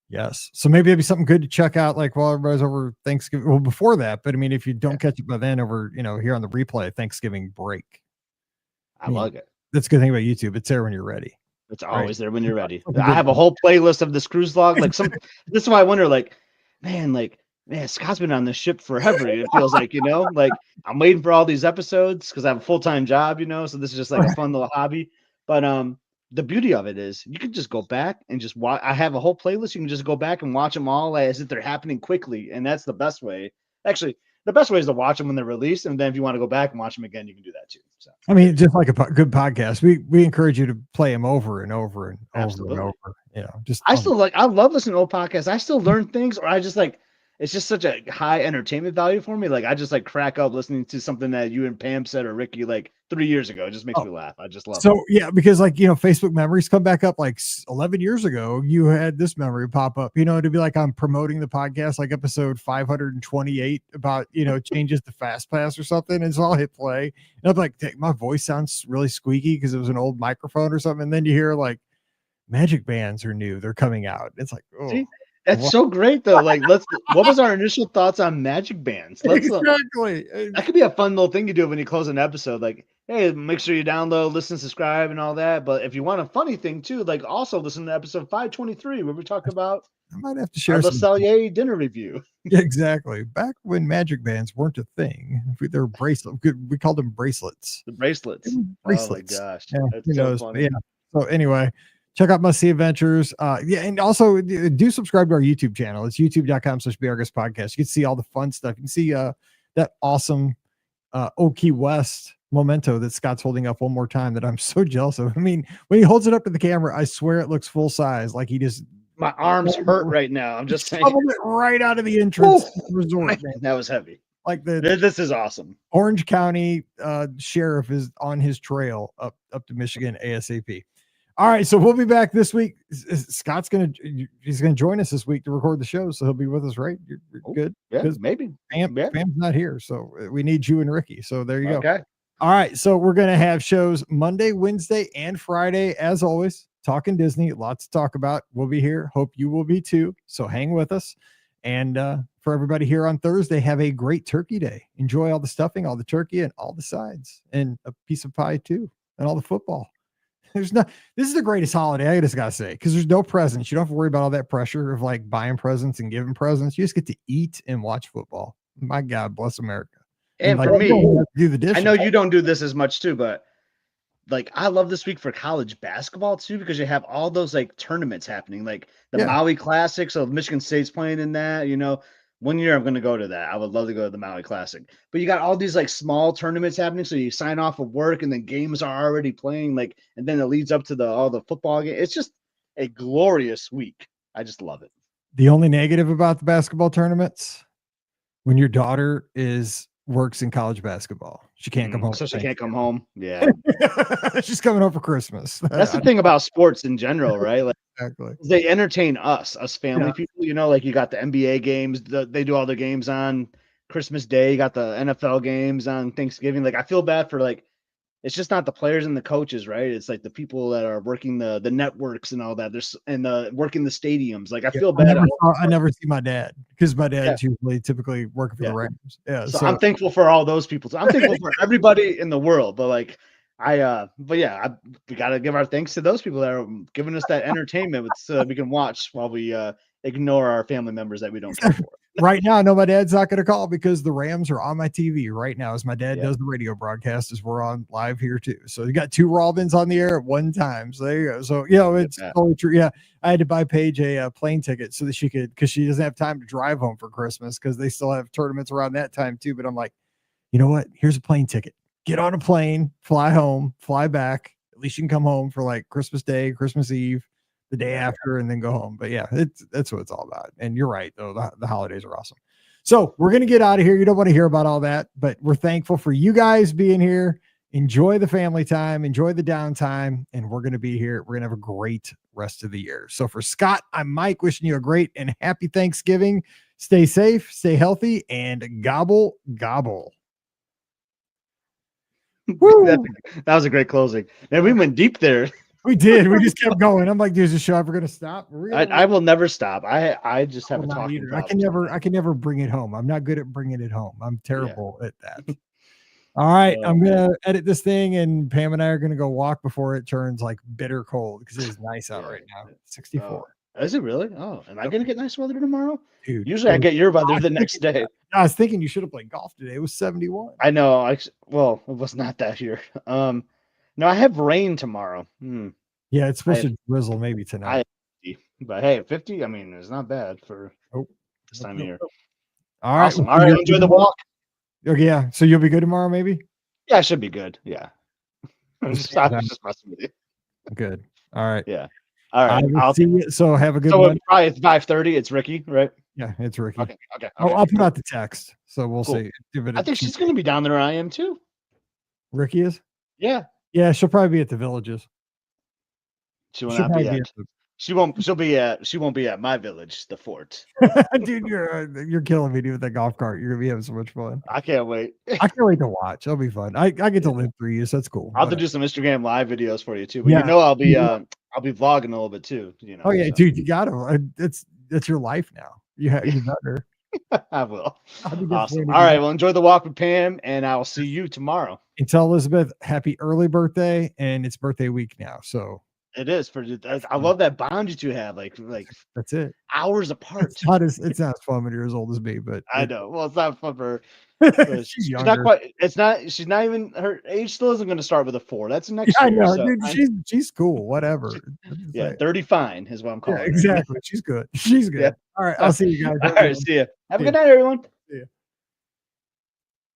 Yes. So maybe it'd be something good to check out, like while everybody's over Thanksgiving. Well, before that, but I mean, if you don't catch it by then over, here on the replay, Thanksgiving break. I like it. That's a good thing about YouTube. It's there when you're ready. It's always there when you're ready. I have a whole playlist of this cruise log. This is why I wonder, man, Scott's been on this ship forever. It feels like, I'm waiting for all these episodes because I have a full-time job, so this is just like a fun little hobby. But the beauty of it is you can just go back and just watch. I have a whole playlist. You can just go back and watch them all as if they're happening quickly. And that's the best way. Actually, the best way is to watch them when they're released. And then if you want to go back and watch them again, you can do that too. So, I mean, just like a good podcast, we encourage you to play them over and over and Absolutely. over and over. I love listening to old podcasts. I still learn things, or I just it's just such a high entertainment value for me. I just crack up listening to something that you and Pam said or Ricky 3 years ago. It just makes me laugh. I just love it. So yeah, because Facebook memories come back up 11 years ago. You had this memory pop up, to be I'm promoting the podcast, episode 528 about, changes to FastPass or something. And so I'll hit play and I'm like, my voice sounds really squeaky because it was an old microphone or something. And then you hear Magic Bands are new. They're coming out. It's oh. See? That's so great though. What was our initial thoughts on Magic Bands? Exactly. That could be a fun little thing you do when you close an episode. hey, make sure you download, listen, subscribe, and all that. But if you want a funny thing too, like also listen to episode 523 where we talk about I might have to share the some. Cellier dinner review. Yeah, exactly. Back when magic bands weren't a thing, they were bracelet. We called them bracelets. The bracelets. Bracelets. Oh my gosh, Yeah, that's who so knows? funny. Yeah. So anyway, check out Must See Adventures. Yeah, and also do subscribe to our YouTube channel. It's youtube.com/BRGS podcast. You can see all the fun stuff. You can see that awesome Old Key West memento that Scott's holding up one more time that I'm so jealous of. I mean, when he holds it up to the camera, I swear it looks full size. Like he just My arms hurt right now. I'm just saying. shoveled it right out of the entrance resort. Man, that was heavy. Like this is awesome. Orange County sheriff is on his trail up to Michigan ASAP. All right, so we'll be back this week. Scott's he's gonna join us this week to record the show, so he'll be with us, right? You're good. Yeah, maybe. Pam's not here, so we need you and Ricky. So there you go. Okay. All right, so we're gonna have shows Monday, Wednesday, and Friday as always. Talking Disney, lots to talk about. We'll be here. Hope you will be too. So hang with us. And for everybody here on Thursday, have a great turkey day. Enjoy all the stuffing, all the turkey, and all the sides, and a piece of pie too, and all the football. This is the greatest holiday, I just gotta say, because there's no presents. You don't have to worry about all that pressure of like buying presents and giving presents. You just get to eat and watch football. My God, bless America. And like, for me, do the dishes. I know you don't do this as much too, but like I love this week for college basketball too, because you have all those like tournaments happening, like the Maui Classic. So Michigan State's playing in that, you know. One year I'm going to go to that. I would love to go to the Maui Classic. But you got all these like small tournaments happening. So you sign off of work and then games are already playing, like, and then it leads up to all the football game. It's just a glorious week. I just love it. The only negative about the basketball tournaments, when your daughter works in college basketball, she can't come home. So she can't come home. Yeah. She's coming home for Christmas. That's the thing about sports in general, right? Like, exactly. They entertain us family people, you know, like you got the NBA games, they do all their games on Christmas Day. You got the NFL games on Thanksgiving. Like I feel bad for like, it's just not the players and the coaches, right? It's like the people that are working the networks and all that. There's working the stadiums. Like I feel bad. I never see my dad because my dad's usually typically working for the Rams. Yeah. So I'm thankful for all those people. So I'm thankful for everybody in the world, but like we got to give our thanks to those people that are giving us that entertainment so we can watch while we ignore our family members that we don't care for. Right now, no, my dad's not going to call because the Rams are on my TV right now as my dad does the radio broadcast as we're on live here too. So you got two Robins on the air at one time. So there you go. So, you know, it's totally true. Yeah. I had to buy Paige a plane ticket so that she could, because she doesn't have time to drive home for Christmas because they still have tournaments around that time too. But I'm like, you know what? Here's a plane ticket. Get on a plane, fly home, fly back. At least you can come home for like Christmas Day, Christmas Eve, the day after, and then go home. But yeah, that's what it's all about. And you're right, though. The holidays are awesome. So we're going to get out of here. You don't want to hear about all that, but we're thankful for you guys being here. Enjoy the family time, enjoy the downtime, and we're going to be here. We're going to have a great rest of the year. So for Scott, I'm Mike, wishing you a great and happy Thanksgiving. Stay safe, stay healthy, and gobble, gobble. That was a great closing. Man, we went deep there. We did. We just kept going. I'm like, there's a show. We're gonna stop. I will never stop. I just have a talking. I can never bring it home. I'm not good at bringing it home. I'm terrible at that. All right, I'm gonna edit this thing, and Pam and I are gonna go walk before it turns like bitter cold because it is nice out right now. 64. Is it really? Oh, am I gonna get nice weather tomorrow? Dude, usually I get your weather the next day. I was thinking you should have played golf today. It was 71. I know. Well, it was not that here. No, I have rain tomorrow. Yeah, it's supposed to drizzle maybe tonight. But hey, 50. I mean, it's not bad for this time of year. All right, awesome. All right, enjoy the walk. Okay, yeah. So you'll be good tomorrow, maybe. Yeah, it should be good. Yeah. I'm just messing with you. Good. All right. Yeah. All right. I'll see you. So have a good one. one. Probably it's 5:30. It's Ricky, right? Yeah, it's Ricky. Okay. I'll put out the text. So we'll see. I think she's going to be down there. I am too. Ricky is? Yeah. Yeah, she'll probably be at the Villages. She will not be at. She won't be at my village, the fort. Dude, you're killing me, dude, with that golf cart. You're gonna be having so much fun. I can't wait. I can't wait to watch. It'll be fun. I get to live through you, so that's cool. I'll have to do some Instagram live videos for you too. But you know I'll be vlogging a little bit too. You know. Oh yeah, dude, you gotta. That's your life now. You better. I will. I'll be Awesome. disappointed All right. if Well, enjoy the walk with Pam, and I will see you tomorrow. And tell Elizabeth happy early birthday, and it's birthday week now. So it is I love that bond you two have. Like that's it. Hours apart. It's not as fun when you're as old as me, but I know. Well, it's not fun for her. She's not younger. quite. She's not even. Her age still isn't going to start with a 4. That's next I year. know, So dude. She's cool. Whatever. Yeah, 30 fine is what I'm calling. Yeah, exactly. She's good. She's good. Yeah. All right. I'll see you guys. All right. See ya. Have a good night, everyone.